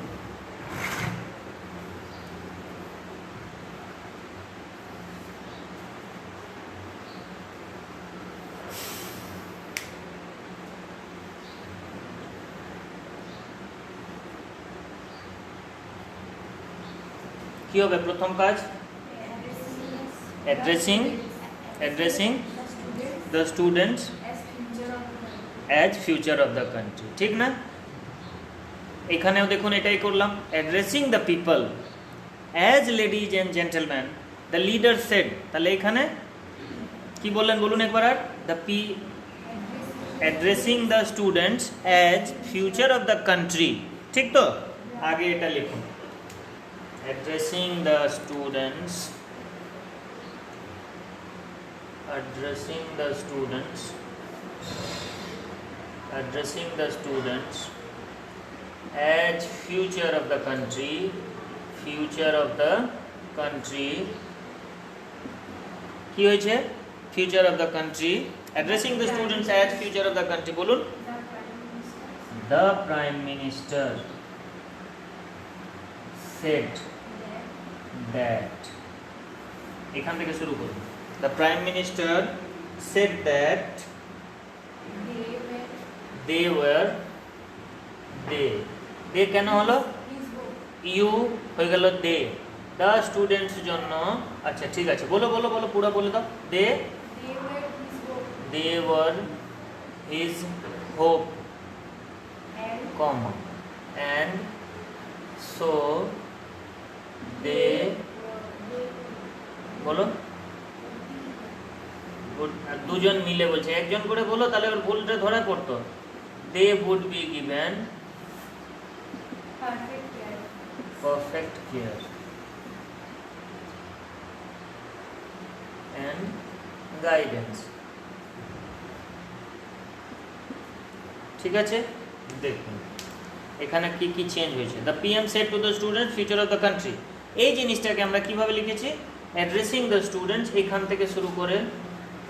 কি হবে প্রথম কাজ? Addressing the students as future of the country, ঠিক না? এখানেও দেখুন এটাই করলাম, addressing the people as ladies and gentleman the leader said. তাহলে এখানে কি বললেন বলুন একবার আর, addressing the students as future of the country, ঠিক তো? আগে এটা লিখুন, addressing the students as future of the country কি হয়েছে? future of the country, addressing the students as future of the country বলুন, the prime minister said that, এখান থেকে শুরু করুন, the prime minister said that they কেন হলো? You হয়ে গেল দে, দ্য স্টুডেন্টস জন্য। আচ্ছা ঠিক আছে, বলো পুরো বলে দাও। They were his hope, comma, and so they, বলো দুজন মিলে বলছে, একজন করে বলো তাহলে ওর ভুলটা ধরা পড়তো। দে would be given perfect care and guidance, ঠিক আছে? দেখুন এখানে কি কি চেঞ্জ হয়েছে। The PM said to the student future of the country, এই জিনিসটাকে আমরা কিভাবে লিখেছি? অ্যাড্রেসিং দ্য স্টুডেন্টস, এখান থেকে শুরু করে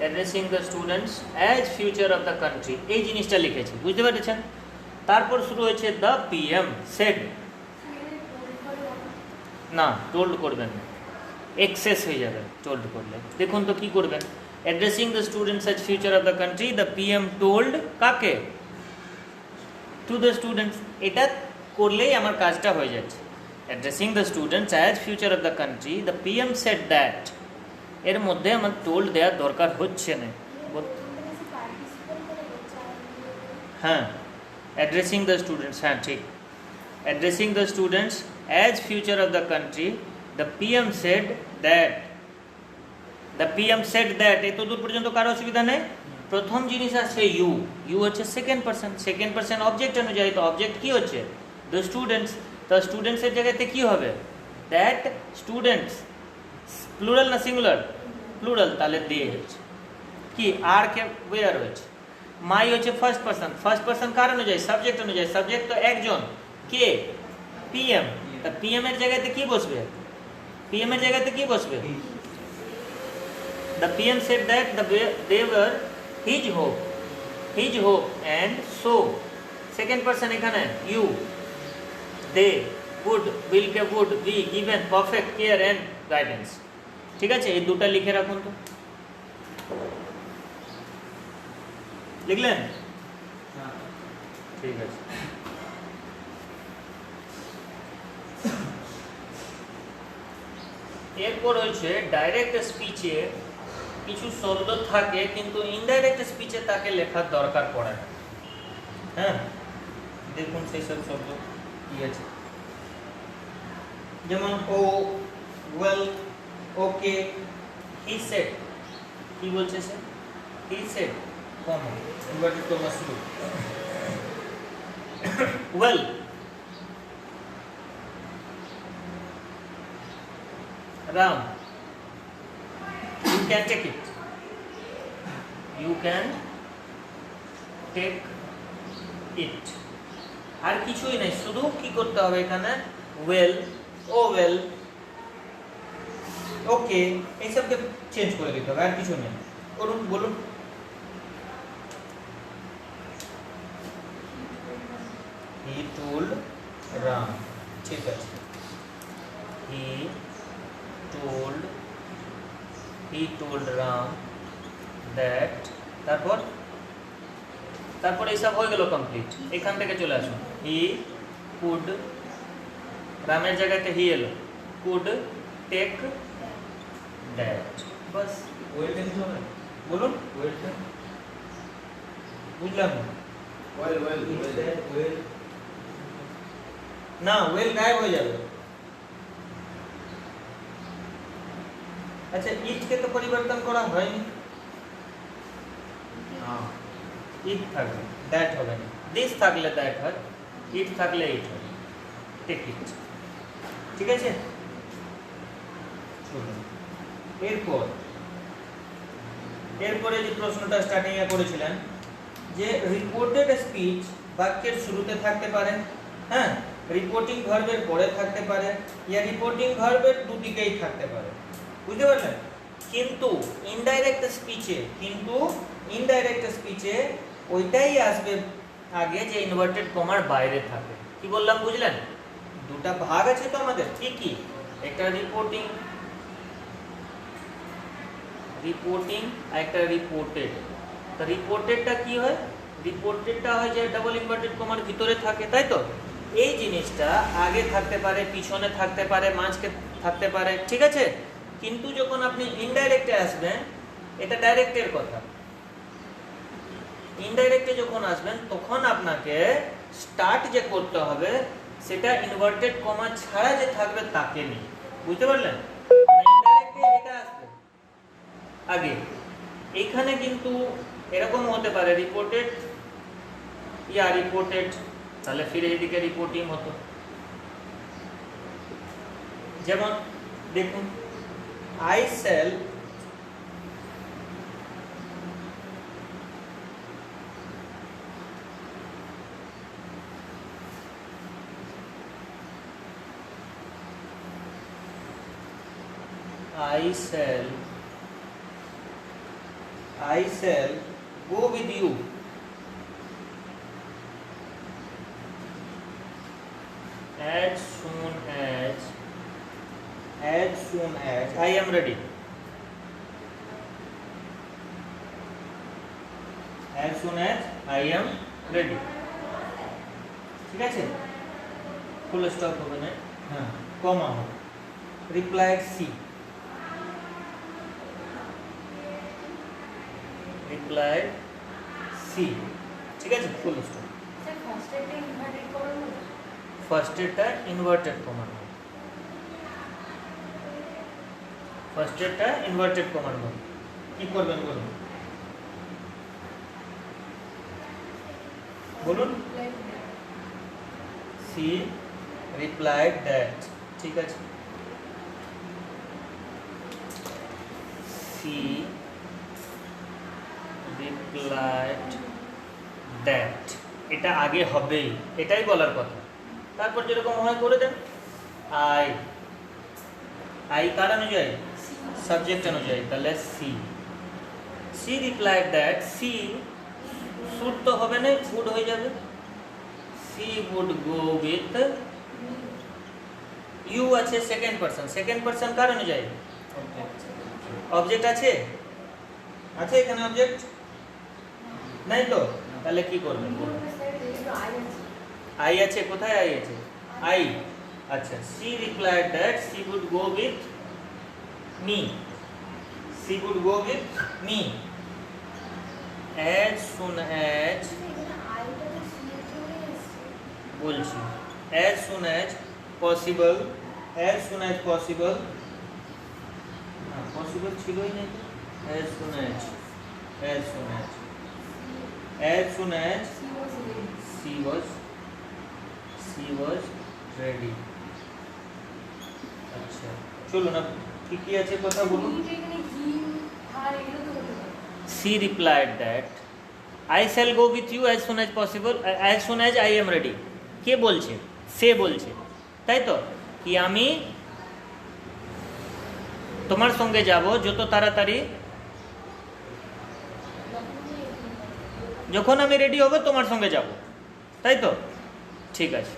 addressing the students as future of the country, এই জিনিসটা লিখেছি, বুঝতে পেরেছেন? তারপর শুরু হয়েছে দ্য পিএম সেড, না টোল্ড করবেন না, এক্সেস হয়ে যাবে টোল্ড করলে। দেখুন তো কি করবেন, addressing the students as future of the country, the PM told কাকে? To the students. এটা করলেই আমার কাজটা হয়ে যাচ্ছে। Addressing the students as future of the country, the PM said that, এর মধ্যে আমার টোল্ড দেওয়ার দরকার হচ্ছে না। হ্যাঁ, অ্যাড্রেসিং দ্য স্টুডেন্টস, হ্যাঁ ঠিক, addressing the students as future of the country, the PM said that, এত দূর পর্যন্ত কারো অসুবিধা নেই। প্রথম জিনিস আছে ইউ হচ্ছে সেকেন্ড পার্সন অবজেক্ট অনুযায়ী, তো অবজেক্ট কি হচ্ছে? The students. তো স্টুডেন্টসের জায়গাতে কি হবে? দ্যাট স্টুডেন্টস, প্লুরাল না সিঙ্গুলার? প্লুরাল, তাহলে দিয়ে হচ্ছে কি, আর কে ওয়ার হচ্ছে। মাই হচ্ছে ফার্স্ট পার্সন কার অনুযায়ী? সাবজেক্ট অনুযায়ী, সাবজেক্ট তো একজন, কে? পিএম। তা পিএম এর জায়গাতে কি বসবে? The PM said that they were his hope and so second person এখানে you, they would be given perfect care and guidance, ঠিক আছে? এই দুটো লিখে রাখুন তো, লিখলেন? ঠিক আছে। এরপর হচ্ছে ডাইরেক্ট স্পিচে কিছু শব্দ থাকে কিন্তু ইনডাইরেক্ট স্পিচে তাকে লেখার দরকার পড়ে না। হ্যাঁ, দেখুন সেই সব শব্দ কি আছে, যেমন ও, ওয়েল, ওকে, হি সেড, কি বলছে সে? he said comma inverted comma शुरू well Ram you can take it you can take it আর কিছুই নাই শুধু কি করতে হবে এখানে well oh well ওকে এই সবকে চেঞ্জ করে দিতে হবে আর কিছু নেই করুন বলুন he told Ram ঠিক আছে he told Ram that তারপর এই সব হয়ে গেল কমপ্লিট এখান থেকে চলে আসুন he could রামের জায়গাতে হি এলো could take that बस ওয়েল টেন্স হবে বলুন ওয়েল টেন্স বুঝলাম না ওয়েল ওয়েল না ওয়েল গায়েব হয়ে যাবে আচ্ছা ইট কে তো পরিবর্তন করা হয়নি হ্যাঁ ইট থাকবে দ্যাট হবে না দিস থাকলে দ্যাট হয় ইট থাকলে ইট হবে টেক ইট ঠিক আছে চলুন এরপরে যে প্রশ্নটা স্টার্টিং এ করেছিলেন যে রিপোর্টেড স্পিচ বাক্যের শুরুতে থাকতে পারে হ্যাঁ রিপোর্টিং ভার্বের পরে থাকতে পারে ইয়া রিপোর্টিং ভার্বের দুদিকেই থাকতে পারে বুঝতে পারলেন কিন্তু ইনডাইরেক্ট স্পিচে ওইটাই আসবে আগে যে ইনভার্টেড কমার বাইরে থাকে কি বললাম বুঝলেন দুটো ভাগ আছে তো আমাদের ঠিকই একটা রিপোর্টিং আর একটা রিপোর্টেড তো রিপোর্টেডটা কি হয় রিপোর্টেডটা হয় যে ডাবল ইনভার্টেড কমার ভিতরে থাকে তাই তো এই জিনিসটা আগে থাকতে পারে পিছনে থাকতে পারে মাঝে থাকতে পারে ঠিক আছে কিন্তু যখন আপনি ইনডাইরেক্টে আসবেন এটা ডাইরেক্টের কথা ইনডাইরেক্টে যখন আসবেন তখন আপনাকে স্টার্ট যে করতে হবে সেটা ইনভার্টেড কমা ছাড়া যে থাকবে তাকে নিয়ে বুঝতে পারলেন মানে ইনডাইরেক্টে এটা আসবে আগে এইখানে কিন্তু এরকম হতে পারে রিপোর্টেড ইয়া রিপোর্টেড তাহলে ফিরে এদিকে রিপোর্টিং হতো যেমন দেখুন I shall go with you as soon as I am ready as soon as I am ready ঠিক আছে ফুল স্টপ হবে না হ্যাঁ কমা হবে রিপ্লাই সি রিপ্লাই সি ঠিক আছে ফুল স্টপ ফার্স্ট এটা ইনভার্টেড কমা ফার্স্ট এটা ইনভার্টেড কমার মধ্যে কি করবেন বলুন বলুন সি রিপ্লাইড দ্যাট ঠিক আছে সি রিপ্লাইড দ্যাট এটা আগে হবেই এটাই বলার কথা তারপর যেরকম হয় করে দেন আই কার অনুযায়ী সাবজেক্ট অনুযায়ী তাহলে she replied that she should তো হবে না উড হয়ে যাবে she would go with you আছে সেকেন্ড পারসন কার অনুযায়ী অবজেক্ট আছে এখানে অবজেক্ট নাই তো তাহলে কি করবেন আই আছে কোথায় আই আছে আই আচ্ছা she replied that she would go with me as soon as বলছি as soon as possible possible ছিলই না as soon as as soon as she was ready. আচ্ছা চলো না কি কি আছে কথা বলুন। She replied that I shall go with you as soon as possible, as soon as I am ready. কে বলছে? সে বলছে, তাই তো, কি আমি তোমার সঙ্গে যাব যত তাড়াতাড়ি, যখন আমি রেডি হব তোমার সঙ্গে যাব, তাই তো, ঠিক আছে।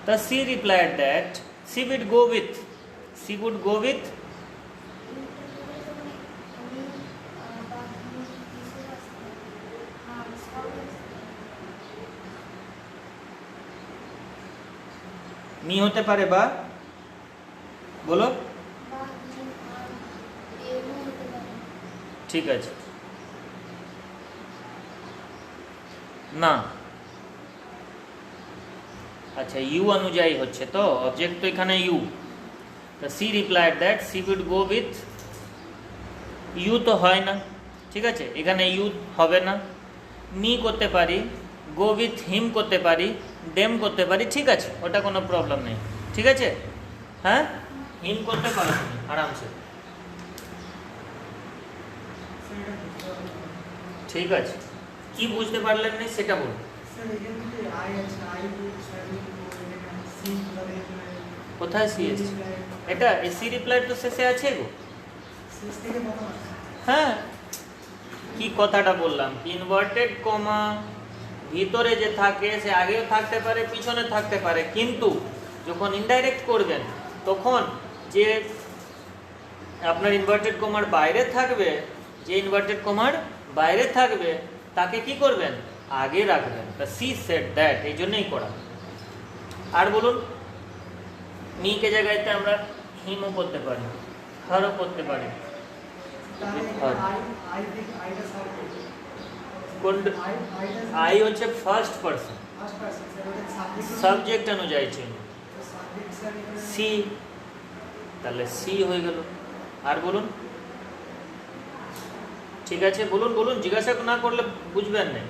তা she replied that she would go with me হতে পারে বা, বলো, ঠিক আছে, না, আচ্ছা ইউ অনুযায়ী হচ্ছে তো, অবজেক্ট তো এখানে ইউ। তো she replied that she would go with, you তো হয় না, ঠিক আছে, এখানে ইউ হবে না, মি করতে পারি, গো উইথ হিম করতে পারি, দেম করতে পারি, ঠিক আছে, ওটা কোনো প্রবলেম নেই, ঠিক আছে, হ্যাঁ হিম করতে পারো তুমি আরামসে, ঠিক আছে। কি বুঝতে পারলেন না সেটা বলুন। কোথায় সি এসছে? এটা সি রিপ্লাই তো শেষে আছে গো। হ্যাঁ, কি কথাটা বললাম, ইনভার্টেড কমা ভিতরে যে থাকে সে আগেও থাকতে পারে পিছনে থাকতে পারে, কিন্তু যখন ইনডাইরেক্ট করবেন তখন যে আপনার ইনভার্টেড কমার বাইরে থাকবে, যে ইনভার্টেড কমার বাইরে থাকবে তাকে কি করবেন, আগে রাখবেন। তা সি সেড দ্যাট, এই জন্যই করা। আর বলুন, মি কে জায়গাতে আমরা হিমও করতে পারি, হারও করতে পারি, আই হচ্ছে ফার্স্ট পারসন, সাবজেক্ট অনুযায়ী ছিল সি, তাহলে সি হয়ে গেল। আর বলুন, ঠিক আছে, বলুন বলুন, জিজ্ঞাসা না করলে বুঝবেন না,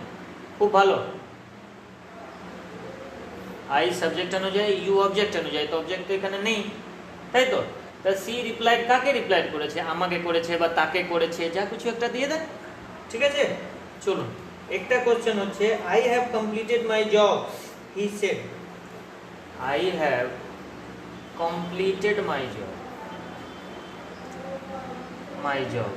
খুব ভালো। আই সাবজেক্ট অনুযায়ী, ইউ অবজেক্ট অনুযায়ী, তো অবজেক্ট তো এখানে নেই, তাই তো। তা সি রিপ্লাইড কাকে রিপ্লাইড করেছে, আমাকে করেছে বা তাকে করেছে, যা কিছু একটা দিয়ে দেন, ঠিক আছে। চলুন, একটা কোশ্চেন হচ্ছে, I have completed my job, he said, I have completed my job,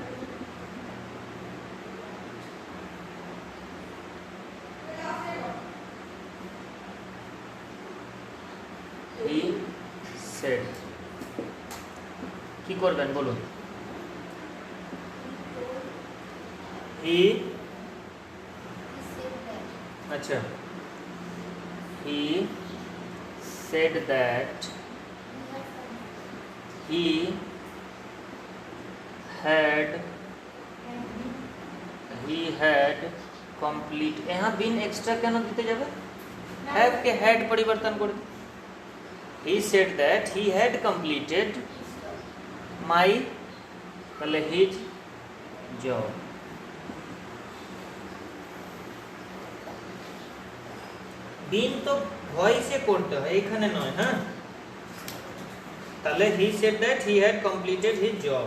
he said, কি করবেন বলুন, he, আচ্ছা, he said that he had complete, यहाँ बिन एक्स्ट्रा কেন দিতে যাবে, have के had পরিবর্তন করে, he said that he had completed my, তাহলে his job, বিন তো ভয়েসে করতে হয়, এখানে নয়, হ্যাঁ, তাহলে he said that he had completed his job।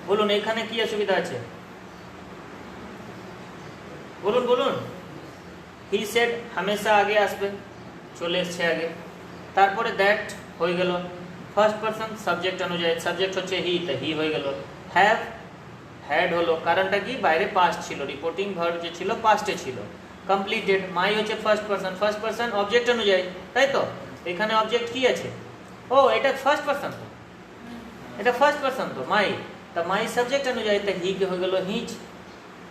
বলুন এখানে কি অসুবিধা আছে, বলুন বলুন। he said হামেশা আগে আসবে, চলে এসছে আগে, তারপরে দ্যাট হয়ে গেল ফার্স্ট পারসন সাবজেক্ট অনুযায়ী, সাবজেক্ট হচ্ছে হি, তা হি হয়ে গেল। হ্যাভ, হ্যাড হলো, কারণটা কি, বাইরে পাস্ট ছিল, রিপোর্টিং ভার্ব যে ছিল পাস্টে ছিল। কমপ্লিটেড, মাই হচ্ছে ফার্স্ট পারসন অবজেক্ট অনুযায়ী, তাই তো, এখানে অবজেক্ট কি আছে, ও এটা ফার্স্ট পারসন তো, এটা ফার্স্ট পারসন তো মাই, তা মাই সাবজেক্ট অনুযায়ী, তা হি কে হয়ে গেল হিজ,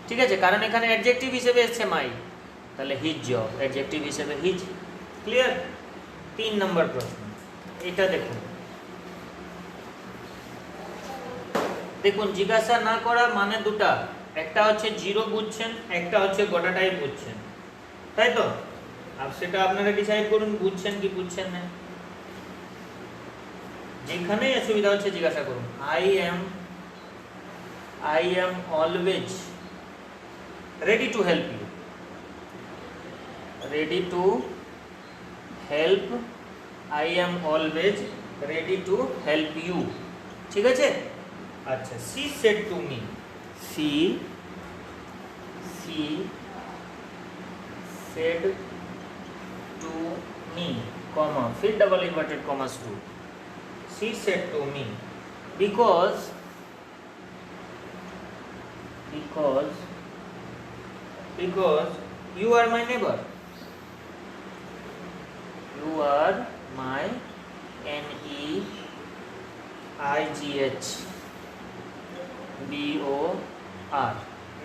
ঠিক আছে, কারণ এখানে অ্যাডজেক্টিভ হিসেবে এসছে মাই, তাহলে হিজ জব, অ্যাডজেক্টিভ হিসেবে হিজ। ক্লিয়ার? 3 নম্বর প্রশ্ন, এটা দেখুন, দেখুন জিজ্ঞাসা না করা মানে দুটা, একটা হচ্ছে জিরো বুঝছেন, একটা হচ্ছে গোটাটাই বুঝছেন, তাই তো। আর সেটা আপনারা ডিসাইড করুন বুঝছেন কি বুঝছেন না, যেখানে অসুবিধা হচ্ছে জিজ্ঞাসা করুন। I am always ready to help you. Ready to help. I am always ready to help you. ঠিক আছে? আচ্ছা, she said to me. She said to me, comma, फिर double inverted commas too. She said to me because you are my neighbor. You are my NEIGHBOR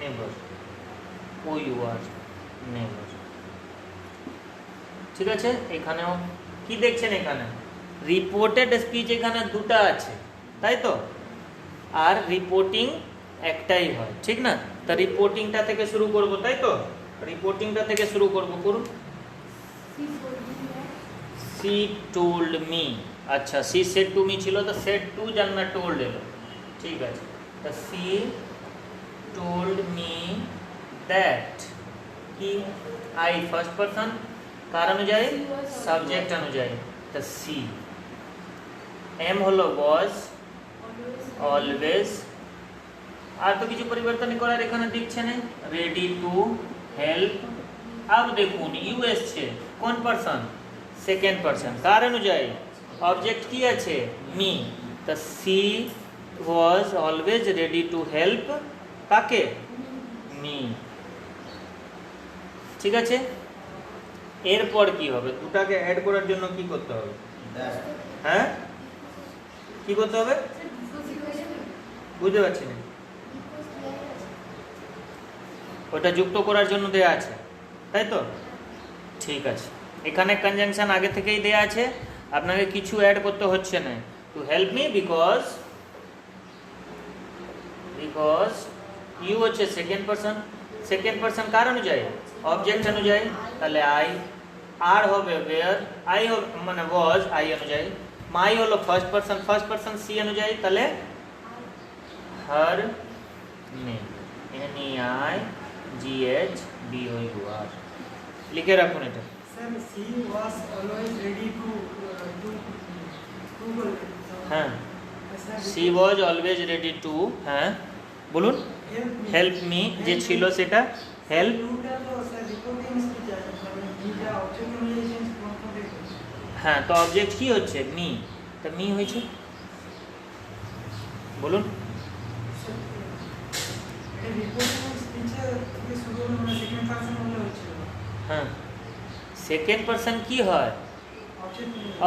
neighbor. You are neighbor. ঠিক আছে? এখানেও কি দেখছেন, এখানে রিপোর্টেড স্পিচ এখানে দুটো আছে, তাই তো? আর রিপোর্টিং একটাই হয়, ঠিক না? তা রিপোর্টিংটা থেকে শুরু করব, তাই তো? রিপোর্টিংটা থেকে শুরু করব, করুন। She told me, আচ্ছা, she said to me ছিল, তো said to জাননা told এলো, ঠিক আছে? তা she told me that কি I ফার্স্ট পারসন, কার অনুযায়ী? সাবজেক্ট অনুযায়ী। তা she, M হলো was, always, আর তো কিছু পরিবর্তন করার এখানে দিচ্ছে না। Ready to help. अब দেখুন ইউ এসছে, কোন পারসন? সেকেন্ড পারসন, কার অনুযায়ী? অবজেক্ট কি আছে? মি। তা C was always ready to help কাকে? মি। ঠিক আছে, এরপর কি হবে? দুটাকে অ্যাড করার জন্য কি করতে হবে? হ্যাঁ, কি করতে হবে? বুঝতে পারছি না। ওটা যুক্ত করার জন্য দেয়া আছে, তাই তো? ঠিক আছে, এখানে কনজাংশন আগে থেকেই দেয়া আছে, আপনাকে কিছু অ্যাড করতে হচ্ছে না। To help me because you হচ্ছে সেকেন্ড পারসন, কার অনুযায়ী? অবজেক্ট অনুযায়ী। তাহলে আই, আর হবে ওয়্যার, আই হবে মানে ওয়াজ আই অনুযায়ী, মাই হলো ফার্স্ট পারসন সি অনুযায়ী, তাহলে হার নেম, NEIGHBOUR লিখে রাখুন এটা। Sir, she was always ready to হ্যাঁ, she was always ready to, হ্যাঁ বলুন, হেল্প মি যে ছিল সেটা হেল্প। হ্যাঁ, তো অবজেক্ট কি হচ্ছে? মি। তা মি হয়েছে, বলুন। হ্যাঁ, সেকেন্ড পারসন কি হয়?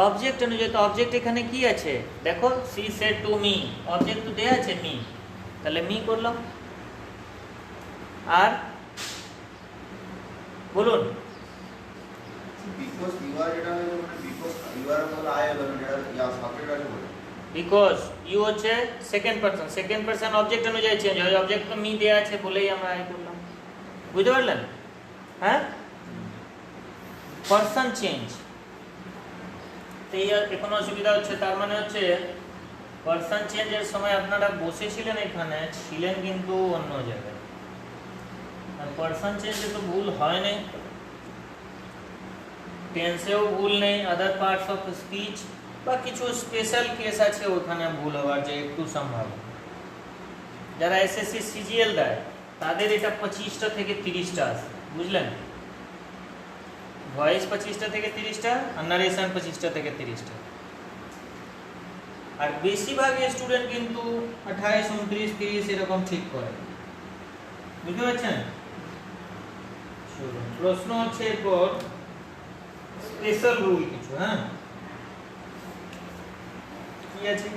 অবজেক্ট অনুযায়ী। তো অবজেক্ট এখানে কি আছে দেখো, C said to me, object তো দেয়া আছে মি, তাহলে মি করলাম। আর বলুন, বিকজ ইউ আর, এটা হলো মানে বিকজ ইউ আর বলে আই হলো, এটা ইয়া সাবজেক্ট আছে বলে। বিকজ ইউ হচ্ছে সেকেন্ড পারসন অবজেক্ট অনুযায়ী চেঞ্জ হয়, অবজেক্ট তো মি দেয়া আছে বলেই আমরা আই করলাম। বুঝতে পারলেন? হ্যাঁ, পারসন চেঞ্জ। তো এই কোনো অসুবিধা হচ্ছে? তার মানে হচ্ছে পারসন চেঞ্জের সময় আপনারা বসেছিলেন এখানে, ছিলেন কিন্তু অন্য জায়গায়। আর পারসন চেঞ্জে তো ভুল হয় নাই, টেন্সেও ভুল নেই, আদার পার্টস অফ স্পিচ বা কিছু স্পেশাল কেস আছে ওখানে ভুল হওয়ার যে একটু সম্ভাবনা। যারা এসএসসি সিজিএল দেয় তাদের এটা 25টা থেকে 30টা আছে, বুঝলেন? ভয়েস 25টা থেকে 30টা, আর নারেশন 25টা থেকে 30টা। আর বেশিরভাগ স্টুডেন্ট কিন্তু 28, 29, 30 এরকম ঠিক করে। বুঝতে পারছেন? প্রশ্ন হচ্ছে এরপর স্পেশাল রুল কিছু। হ্যাঁ, কি আছে?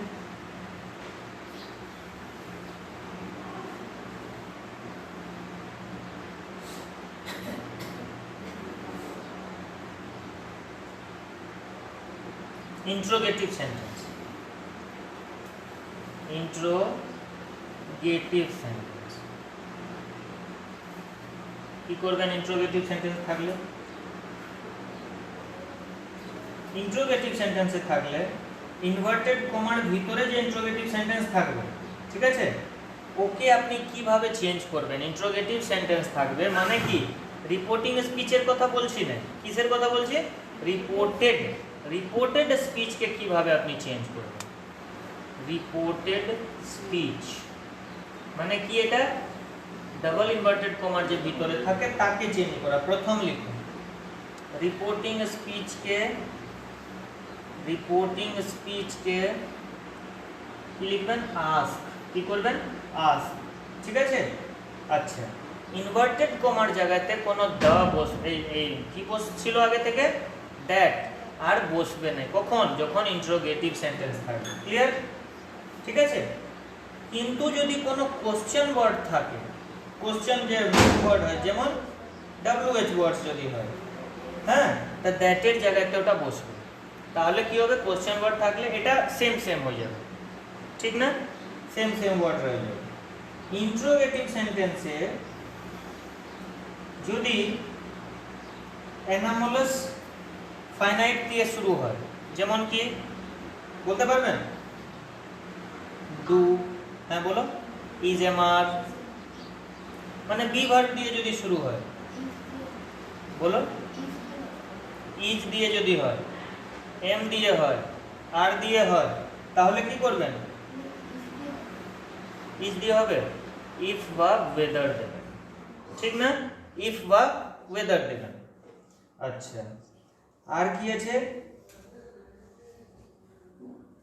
Interrogative sentence. কি করবেন ইন্ট্রোগেটিভ সেন্টেন্স থাকলে? ইন্ট্রোগেটিভ সেন্টেন্সে থাকলে ইনভার্টেড কমার ভিতরে যে ইন্ট্রোগেটিভ সেন্টেন্স থাকবে, ঠিক আছে, ওকে আপনি কিভাবে চেঞ্জ করবেন? ইন্ট্রোগেটিভ সেন্টেন্স থাকবে, মানে কি রিপোর্টিং স্পিচের কথা বলছি না, কিসের কথা বলছি? রিপোর্টেড স্পিচকে কিভাবে আপনি চেঞ্জ করবেন? রিপোর্টেড স্পিচ মানে কি? এটা ডাবল ইনভার্টেড কমার যে ভিতরে থাকে তাকে চেঞ্জ করা। প্রথম লিখুন রিপোর্টিং স্পিচকে কি লিখবেন? আস্ক। কি করবেন? আস্ক। ঠিক আছে? আচ্ছা, ইনভার্টেড কমার জায়গাতে কোনো দ্য বসবে, এই কি বসছিল আগে থেকে? দ্যাট আর বসবে না। কখন? যখন ইন্ট্রোগেটিভ সেন্টেন্স থাকবে। ক্লিয়ার? ঠিক আছে। কিন্তু যদি কোনো কোশ্চেন ওয়ার্ড থাকে, কোশ্চেন যে ওয়ার্ড হয়, যেমন WH ওয়ার্ডস যদি হয়, হ্যাঁ, তা দ্যাটের জায়গাতে ওটা বসবে। তাহলে কি হবে? কোশ্চেন ওয়ার্ড থাকলে এটা সেম হয়ে যাবে, ঠিক না? সেম ওয়ার্ড হয়ে যাবে। ইন্ট্রোগেটিভ সেন্টেন্সে যদি অ্যানামোলাস ফাইনাইট দিয়ে শুরু হয়, যেমন কি বলতে পারবেন? ডু, হ্যাঁ বলো। ইজ এম আর, মানে বি ভার্ব দিয়ে যদি শুরু হয়, বলো। ইজ দিয়ে যদি হয়, এম দিয়ে হয়, আর দিয়ে হয়, তাহলে কি করবেন? ইজ দিয়ে হবে। ইফ বা ওয়েদার দেবেন, ঠিক না? ইফ বা ওয়েদার দেবেন। আচ্ছা, আর কি আছে?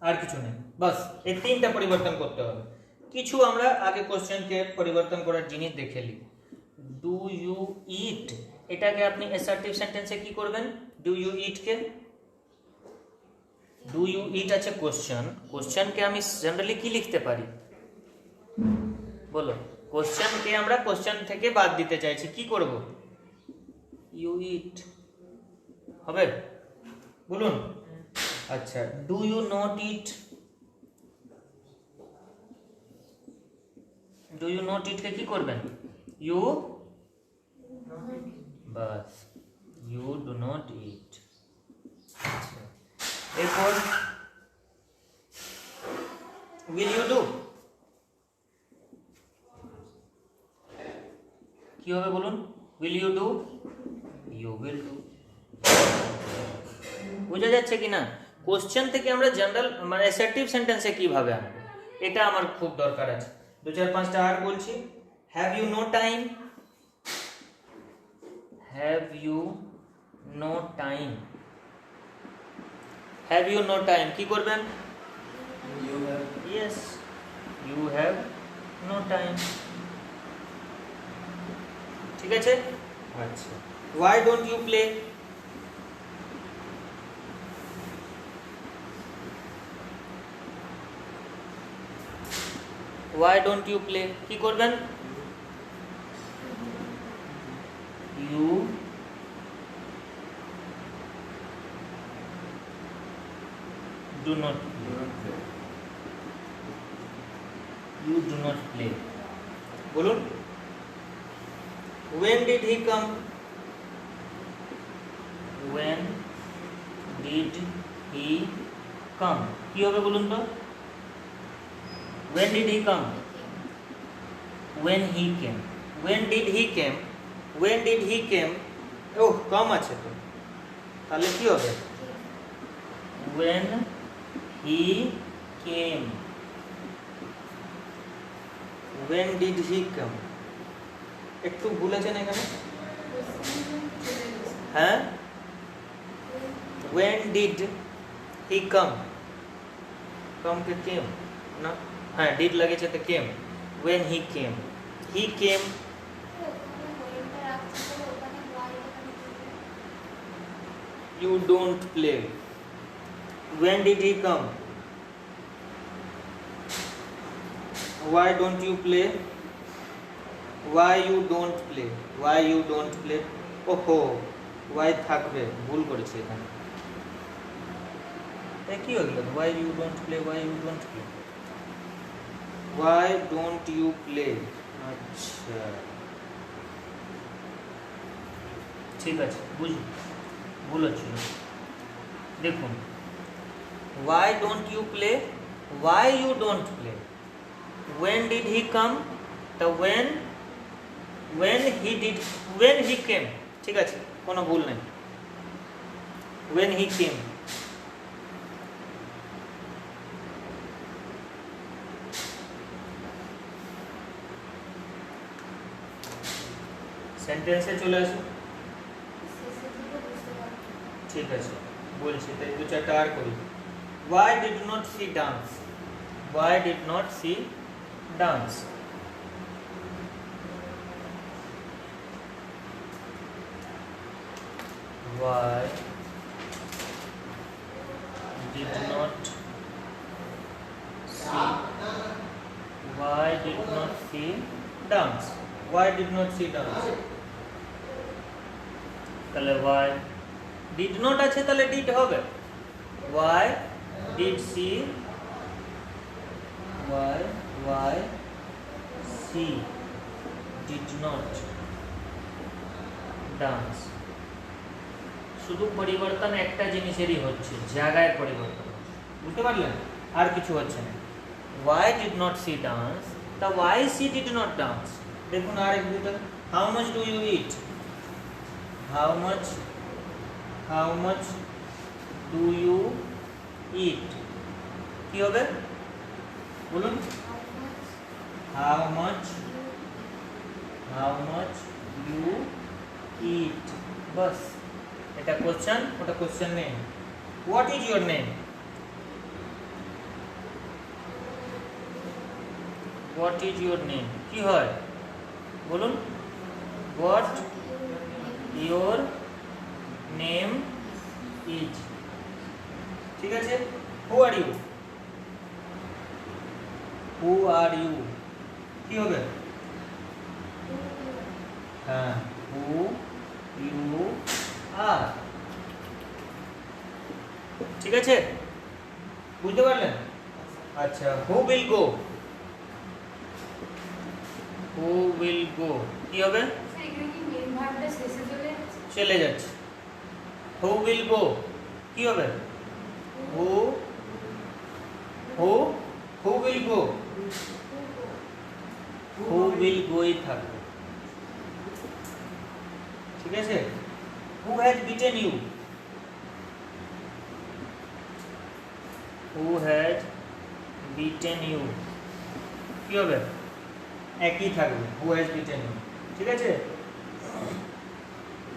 আর কিছু নেই, বাস এই তিনটা পরিবর্তন করতে হবে। কিছু আমরা আগে কোশ্চেনকে পরিবর্তন করার জিনিস দেখে নিই। ডু ইউ ইট, এটাকে আপনি অ্যাসার্টিভ সেন্টেন্সে কি করবেন? ডু ইউ ইট কে, ডু ইউ ইট আছে কোশ্চেনকে আমি জেনারেলি কি লিখতে পারি? বলো। কোশ্চেনকে আমরা কোশ্চেন থেকে বাদ দিতে চাইছি, কি করব? ইউ ইট হবে, বলুন। আচ্ছা, do you not eat, do you not eat কে কি করবেন? ইউ, বাস, ইউ ডু নট ইট। এরপর উইল ইউ ডু, কি হবে বলুন? Will you do, you will do. বোঝা যাচ্ছে কি না? কোশ্চেন থেকে আমরা জেনারেল মানে অ্যাসার্টিভ সেন্টেন্সে কিভাবে আনবো, এটা আমার খুব দরকার আছে। 2-4-5টা আর বলছি। Have you no time, have you no time, have you no time কি করবেন? You have yes, you have no time. ঠিক আছে? আচ্ছা, why don't you play, why don't you play কি করবেন? You do not, you do not play. বলুন। when did he come, when did he come কি হবে বলুন তো? when did he come, when he came, when did he came, when did he came, ও কম আছে তো, তাহলে কি হবে? when he came, when did he come। একটু ভুল আছে না এখানে? হ্যাঁ, when did he come, come K came না, হ্যাঁ did লাগেছে তো came, when he came, he came, you don't play, when did he come, why don't you play, why you don't play, why you don't play। ওহো, why থাকবে, ভুল করেছি এখানে। তাই কি হলো? why you don't play, why you don't play, why don't you play। আচ্ছা ঠিক আছে, বুঝি ভুল হচ্ছিল। দেখুন, why don't you play, why you don't play, when did he come? তো when he came, ঠিক আছে, কোনো ভুল নেই। when he came, সেন্টেন্সে চলে আসো। ঠিক আছে, বলছি তাই দু চারটা আর করি। why did not she dance? why did not she dance? why did not she dance? why did not she dance? তাহলে why did not আছে তাহলে did হবে। why did she did not dance? শুধু পরিবর্তন একটা জিনিসেরই হচ্ছে, জায়গায় পরিবর্তন, বুঝতে পারলেন? আর কিছু হচ্ছে না। why did not she dance? তা why she did not dance? দেখুন আর এক দুটো, how much do you eat? how much do you eat? কি হবে বলুন? how much you eat, বাস। এটা কোশ্চেন, ওটা কোশ্চেন নেই। what is your name? what is your name কি হয় বলুন? what your name is, ঠিক আছে। who are you? কি হবে? হ্যাঁ, who you are, ঠিক আছে, বুঝতে পারলেন? আচ্ছা, who will go? কি হবে? চলে যাচ্ছে। who will go কি হবে? who will go ই থাকবে, ঠিক আছে। who has beaten you? কি হবে? একই থাকবে, who has beaten you, ঠিক আছে।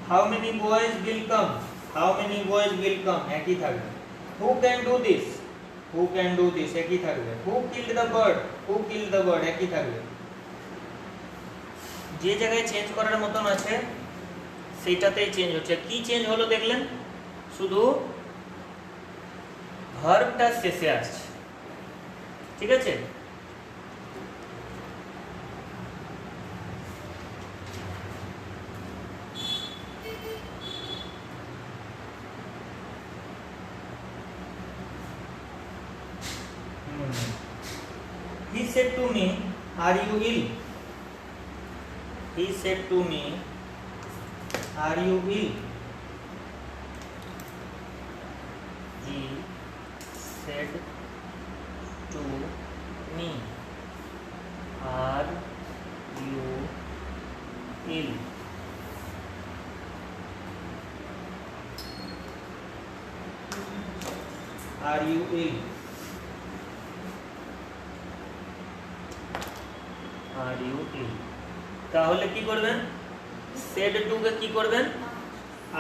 how many boys will come? একই থাকবে। who can do this? একই থাকবে। who killed the bird? একই থাকবে। যে জায়গায় চেঞ্জ করার মতন আছে সেইটাতেই চেঞ্জ হচ্ছে। কি চেঞ্জ হলো দেখলেন? শুধু ভার্বটা শেষে আসছে, ঠিক আছে। He said to me, are you ill? He said to me, are you ill? He said to me, are you ill? Are you ill? Are you ill? তাহলে কি করবেন? said to কে কি করবেন?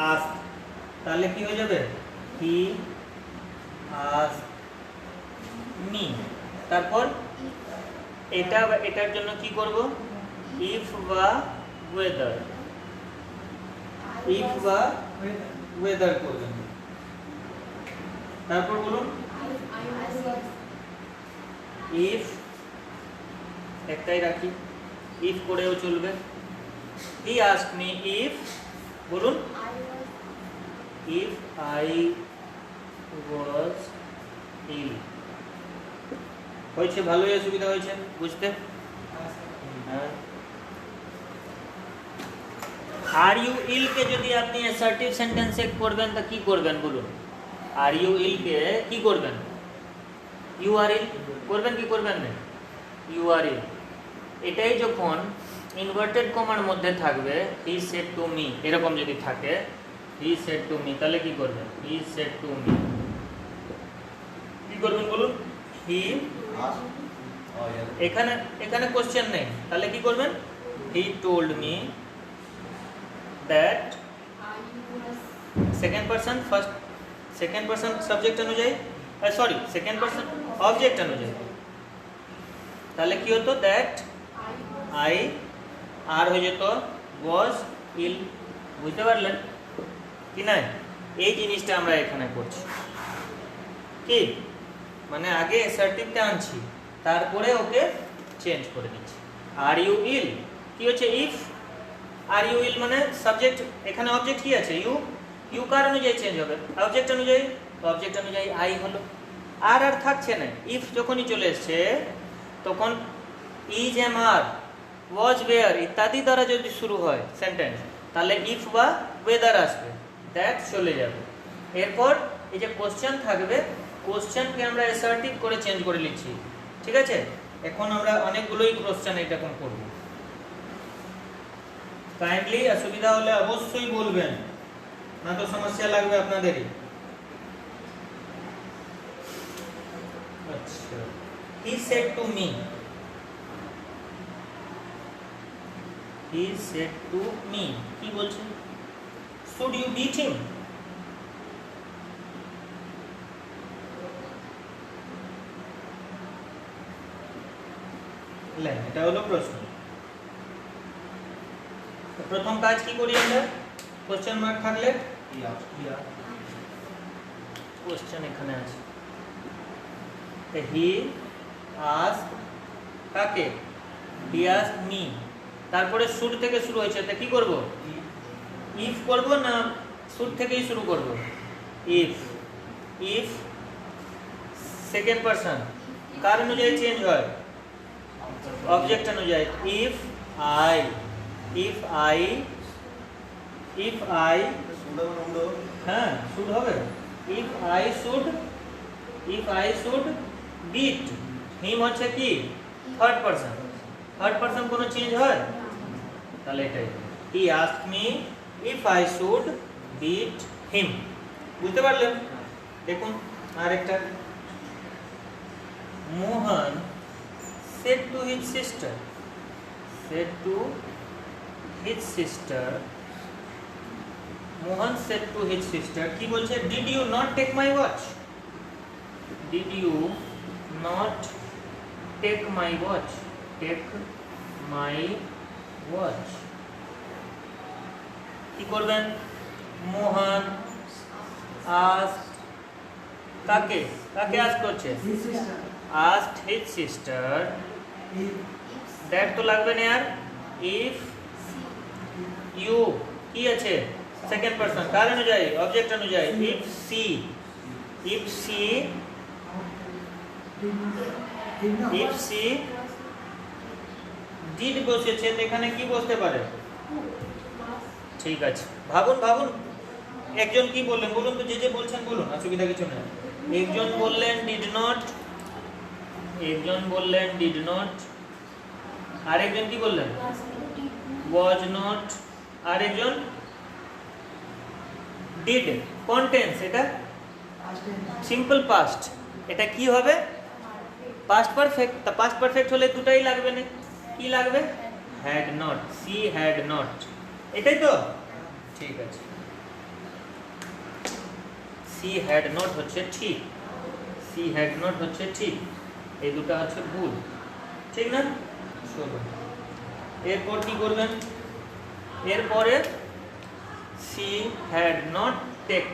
ask, তাহলে কি হয়ে যাবে? he asked me। তারপর এটার জন্য কি করব? if বা whether করবেন। তারপর বলুন if, একটাই রাখি, if করেও চলবে। he asked me if, বলুন if I was ill। হয়েছে, ভালোই অসুবিধা হয়েছে বুঝতে? হ্যাঁ। আর ইউ ইল কে যদি আপনি অ্যাসার্টিভ সেন্টেন্সে করবেন তা কি করবেন বলুন? আর ইউ ইল কে কি করবেন? ইউ আর ইল করবেন কি করবেন না? ইউ আর ইল, এটাই যখন ইনভার্টেড কমার মধ্যে থাকবে হি সেড টু মি, এরকম যদি থাকে হি সেড টু মি, তাহলে কি করবেন? হি সেড টু মি, কি করবেন বলুন? হি, এখানে এখানে কোশ্চেন নেই, তাহলে কি করবেন? He told me that, second person first, second person subject অনুযায়ী, সরি সেকেন্ড পারসন অবজেক্ট অনুযায়ী, তাহলে কি হতো? দ্যাট আই, আর হয়ে যেত ওয়াজ ইল। বুঝতে পারলেন কি না? এই জিনিসটা আমরা এখানে করছি কি, মানে আগে অ্যাসার্টিভটা আনছি, তারপরে ওকে চেঞ্জ করে দিচ্ছি। আর ইউ ইল কি হচ্ছে? ইফ আর ইউ ইল মানে সাবজেক্ট, এখানে অবজেক্ট কি আছে? ইউ, ইউ কার অনুযায়ী চেঞ্জ হবে? অবজেক্ট অনুযায়ী, অবজেক্ট অনুযায়ী আই হলো। আর আর থাকছে না, ইফ যখনই চলে এসছে তখন is, am, are, was, were ইত্যাদি দ্বারা যদি শুরু হয় সেন্টেন্স, তাহলে ইফ বা ওয়েদার আসবে, দ্যাট চলে যাবে। এরপর এই যে কোশ্চেন থাকবে, কোশ্চেনকে আমরা অ্যাসার্টিভ করে চেঞ্জ করে লিখছি, ঠিক আছে? এখন আমরা অনেকগুলোই কোশ্চেন এরকম করব। কাইন্ডলি অসুবিধা হলে অবশ্যই বলবেন, না তো সমস্যা লাগবে আপনাদেরই। আচ্ছা, he said to me, he said to me, কি বলছেন? শুড ইউ বিট হিম? এটা হলো প্রশ্ন। প্রথম কাজ কি করি আমরা? কোশ্চেন মার্ক থাকলে কোশ্চেন এখানে আছে, হি আস্ক কাকে? হি আস্ক মি, তারপরে শুড থেকে শুরু হয়েছে, তা কি করব? ইফ করব না শুড থেকেই শুরু করব? ইফ, ইফ সেকেন্ড পারসন কার অনুযায়ী চেঞ্জ হয়? অবজেক্ট অনুযায়ী। If I, if I, if I, হ্যাঁ শুড হবে। If I should, if I should beat him হচ্ছে কি? থার্ড পারসন, থার্ড পারসন কোনো চেঞ্জ হয়? তাহলে এটাই, he asked me if I should beat him. বুঝতে পারলেন? দেখুন আরেকটা, মোহন said to his sister, said to his sister, Mohan said to his sister, কি বলছে? Did you not take my watch? Did you not take my watch? Take my watch, কি করবেন? মোহন asked, কাকে কাকে ask করছে? His sister. asked his sister, that তো লাগবে না यार, if you কি আছে? সেকেন্ড পারসন কার অনুযায়ী? অবজেক্ট অনুযায়ী। if she, if she, if she did বসেছে, এখানে কি বসতে পারে? ঠিক আছে, ভাবুন ভাবুন, একজন কি বললেন বলুন তো, যে যে বলছেন বলুন, অসুবিধা কিছু নেই। একজন বললেন ডিড নট, একজন বললেন ডিড নট, আরেকজন কি বললেন? ওয়াজ নট, আরেকজন ডিড। কোন টেন্স এটা? Simple past. এটা কি হবে? Past perfect. তা পাস্ট পারফেক্ট হলে দুটাই লাগবে না, কি লাগবে? Had not, C had not, এটাই তো? ঠিক আছে, সি হ্যাড নট হচ্ছে ঠিক, সি হ্যাড নট হচ্ছে ঠিক, এই দুটো হচ্ছে ভুল, ঠিক না? চলো এরপর কি করবেন? এরপরে she had not take,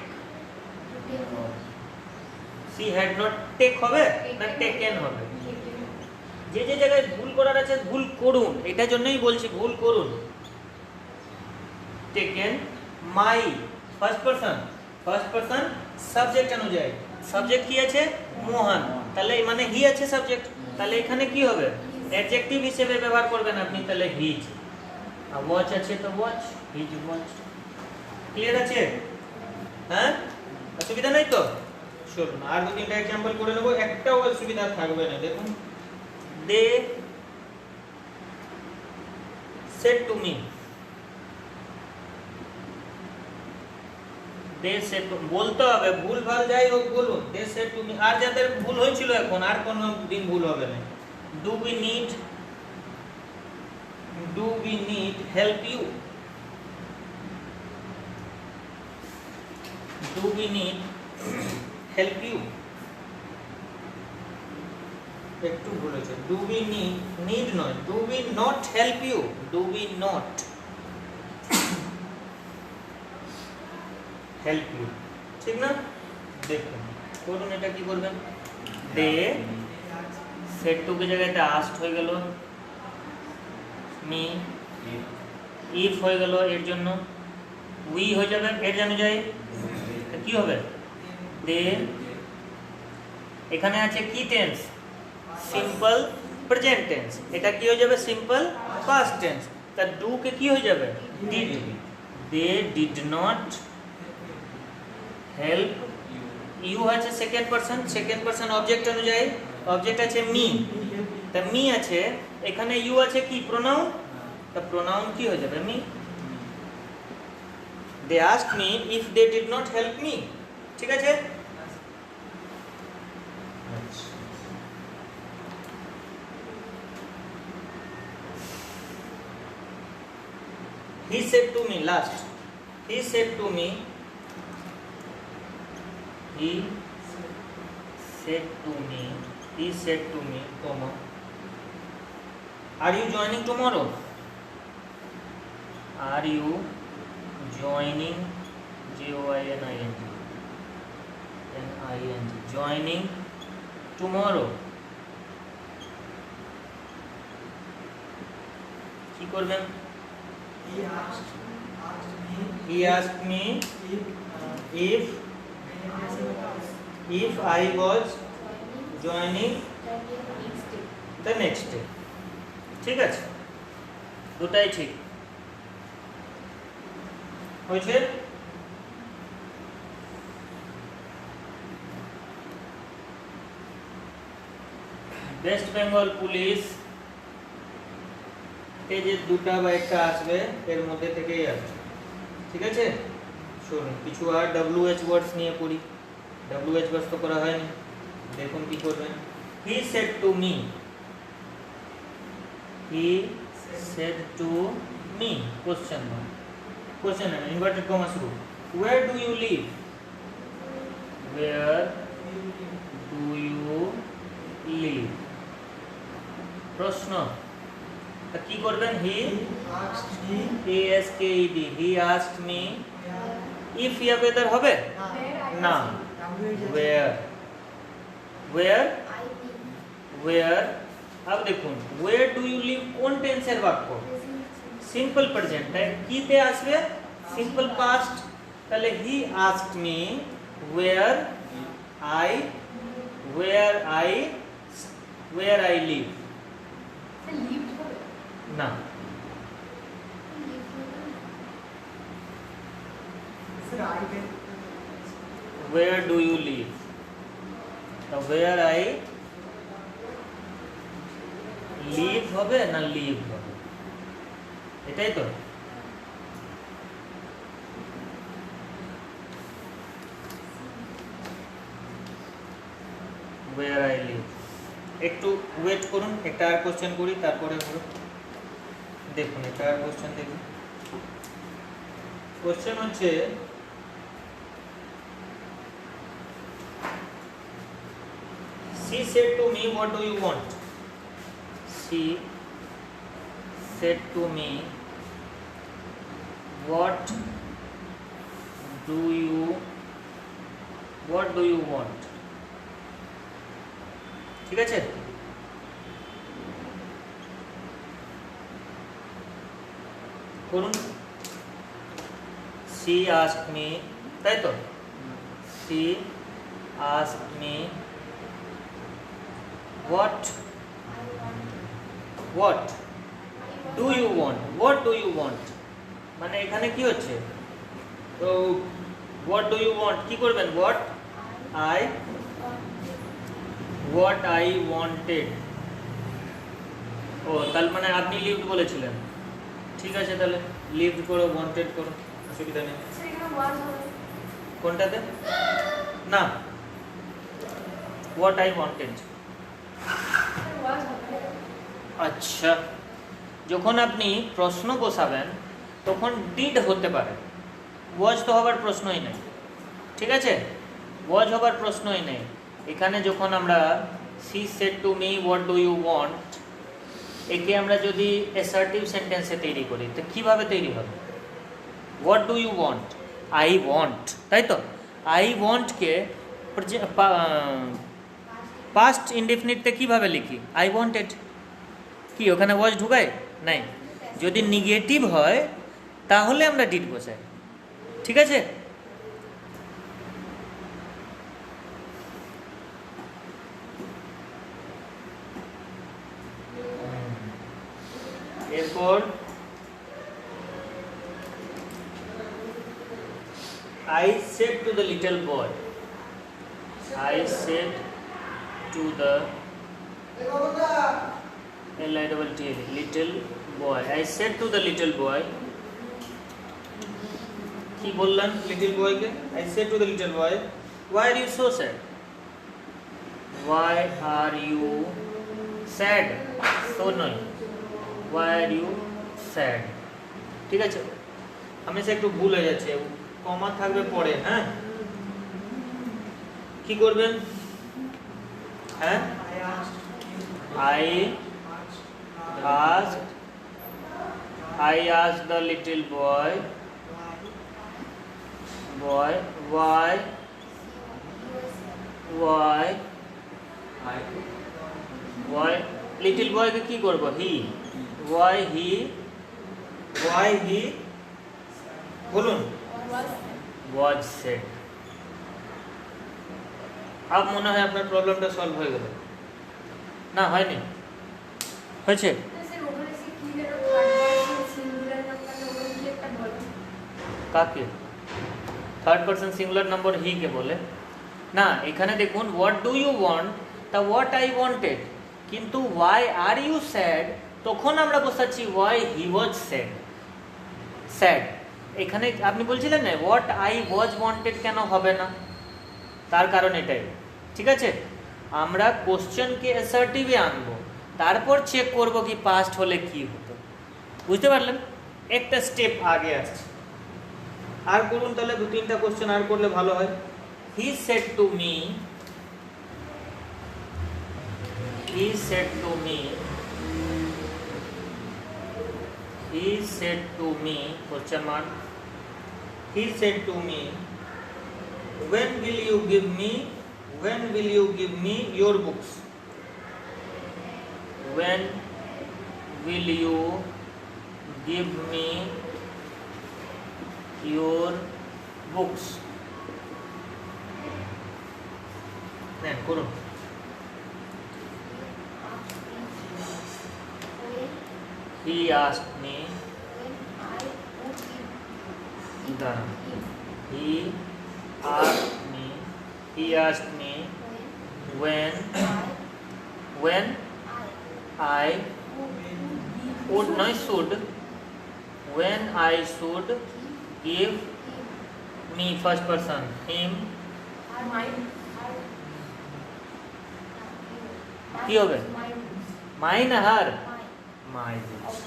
she had not take হবে না টেকেন হবে? যে যে জায়গায় ভুল করার আছে ভুল করুন, এটার জন্যই বলছি ভুল করুন। Taken my, first person, first person subject অনুযায়ী, সাবজেক্ট কি আছে? মোহন, তাহলে মানে হি আছে সাবজেক্ট, তাহলে এখানে কি হবে? অ্যাডজেক্টিভ হিসেবে ব্যবহার করবেন আপনি, তাহলে হিজ। আর ওয়াচ আছে তো ওয়াচ, হিজ ওয়াচ। ক্লিয়ার আছে? হ্যাঁ, অসুবিধা নাই তো? চলুন আর দু তিনটা এক্সাম্পল করে নেবো, একটাও অসুবিধা থাকবে না। দেখুন, দে said to me, they said to, বলতে হবে, ভুল ভাল যাই হোক বলুন, they said to me, আর যাদের ভুল হয়েছিল এখন আর কোনো দিন ভুল হবে না। do we need help you, do we need help you, একটু ভুল হয়েছে, do we need নয়, do we not help you, do we not help you, ঠিক না? দেখুন করুন, এটা কি করবেন, দে সেট টু কে জায়গাতে আস্ট হয়ে গেল, মি ইফ হয়ে গেল, এর জন্য উই হয়ে যাবে, এর জন্য যাই কি হবে, দে এখানে আছে কি টেন্স, সিম্পল প্রেজেন্ট টেন্স, এটা কি হয়ে যাবে, সিম্পল পাস্ট টেন্স, তা ডু কে কি হয়ে যাবে, did, they did not help you আছে সেকেন্ড পারসন অবজেক্ট অনুযায়ী, অবজেক্ট আছে মি, তা মি আছে, এখানে ইউ আছে কি প্রোনাউন, তা প্রোনাউন কি হয়ে যাবে, me. they asked me if they did not help me, ঠিক আছে। he said to me last, he said to me, he said to me, comma, are you joining tomorrow, are you joining, joining joining tomorrow, কি করবেন, he asked me if I was joining the next day, ঠিক আছে, দুটাই ঠিক হয়েছে। West Bengal police তে যে দুটা বা একটা আসবে এর মধ্যে থেকেই আসবে, ঠিক আছে। শুনুন কিছু আর WH ওয়ার্ডস নিয়ে পড়ি, WH ওয়ার্ডস তো করা হয়নি, দেখুন কি করবেন, he said to me, he said to me, question mark, question and inverted comma শুরু, where do you live, where do you live, প্রশ্ন, কি করবেন, he asked he asked me, if ya weather হবে না, where अब দেখুন where do you live কোন টেন্সের বাক্য, সিম্পল প্রেজেন্ট, তাই কিতে আসবে সিম্পল পাস্ট, তাহলে he asked me where I live, না where do you live, তো where I live হবে না live হবে, এটাই তো। where I live, একটু ওয়েট করুন, একটা আর কোশ্চেন করি তারপরে বলুন। দেখুন এটা আর কোশ্চেন দেখুন, কোশ্চেন হচ্ছে she said to me what do you want, she said to me what do you want, ঠিক আছে। করুন, she asked me, তাই তো, she asked me what do you want, মানে এখানে কি হচ্ছে, তো what do you want কি করবেন, what I wanted, ও তার মানে আপনি লিভড বলেছিলেন, ঠিক আছে, তাহলে লিভড করো, ওয়ান্টেড করো, অসুবিধা নেই। কোনটাতে? না, হোয়াট আই ওয়ান্টেড। আচ্ছা, যখন আপনি প্রশ্ন বসাবেন তখন ডিড হতে পারে, ওয়াজ তো হবার প্রশ্নই নেই। ঠিক আছে, ওয়াজ হবার প্রশ্নই নেই। এখানে যখন আমরা she said to me what do you want, একে আমরা যদি অ্যাসার্টিভ সেন্টেন্সে তৈরি করি তো কীভাবে তৈরি হবে? What do you want, I want, তাই তো? আই ওয়ান্টকে পাস্ট ইনডেফিনিটতে কীভাবে লিখি? I wanted. কি ওখানে ওয়াজ ঢুকায়? নাই। যদি নেগেটিভ হয় তাহলে আমরা ডিড বসাই। ঠিক আছে, এরপর I said to the little boy, I said to the little boy, I said to the little boy, কি বললেন লিটল বয়কে? I said to the little boy, why are you so sad? Why are you sad? So নয়, why are you sad? ঠিক আছে, আমি সে একটু ভুল হয়ে যাচ্ছে, কমা থাকবে পরে। হ্যাঁ, কি করবেন? হ্যাঁ, I asked the little boy, why little বয়কে কি করব? হি, why he বলুন was said। আপ মনে হয় আপনার প্রবলেমটা সলভ হয়ে গেল। না, হয়নি? হয়েছে? কাকে? Third person singular number he কে বলে না। এখানে দেখুন হোয়াট ডু ইউ ওয়ান্ট, তা হোয়াট আই ওয়ান্টেড, কিন্তু ওয়াই আর ইউ স্যাড তখন আমরা বসাচ্ছি ওয়াই হি ওয়াজ স্যাড। এখানে আপনি বলছিলেন না হোয়াট আই ওয়াজ ওয়ান্টেড কেন হবে না, তার কারণ এটাই। ঠিক আছে, আমরা কোশ্চেনকে অ্যাসার্টিভে আনবো, তারপর চেক করব কি পাস্ট হলে কি হতো। বুঝতে পারলেন? একটা স্টেপ আগে আসছে। আর করুন তাহলে, 2-3টা কোশ্চেন আর করলে ভালো হয়। He said to me, question mark, he said to me, when will you give me your books? When will you give me your books? নেন করুন। He asked me, when I would not should, when I should give me, first person, him, কি হবে? Mine হার, মাই books.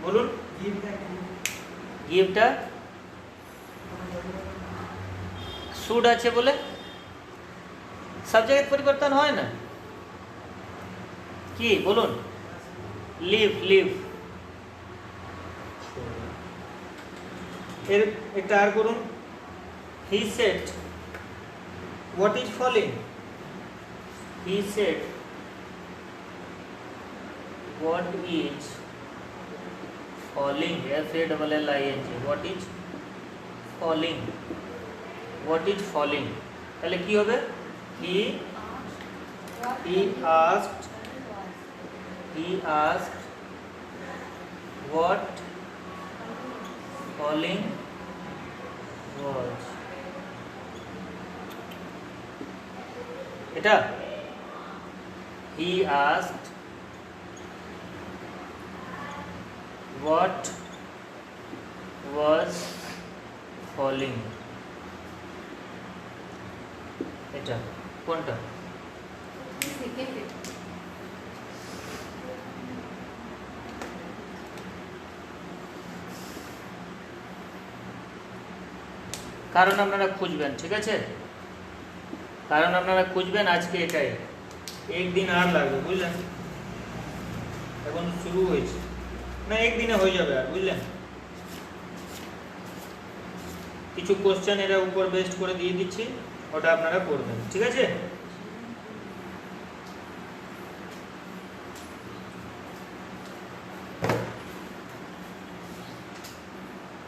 বলুন, গিভটা should আছে বলে সব জায়গায় পরিবর্তন হয় না। কি বলুন? লিভ। এর একটা আর করুন। He said, what is falling? He said, what is falling? Falling. What is falling? তাহলে কি হবে? He asked what falling was. এটা he asked what was falling, এটা কোনটা? কারণ আপনারা খুঁজবেন, ঠিক আছে? কারণ আপনারা খুঁজবেন আজকে এটাই, একদিন আর লাগবে, বুঝলেন? এখন শুরু হয়েছে না, একদিনে হয়ে যাবে আর, বুঝলেন? কিছু কোশ্চেন এর উপর বেস্ট করে দিয়ে দিচ্ছি, ওটা আপনারা করবেন, ঠিক আছে?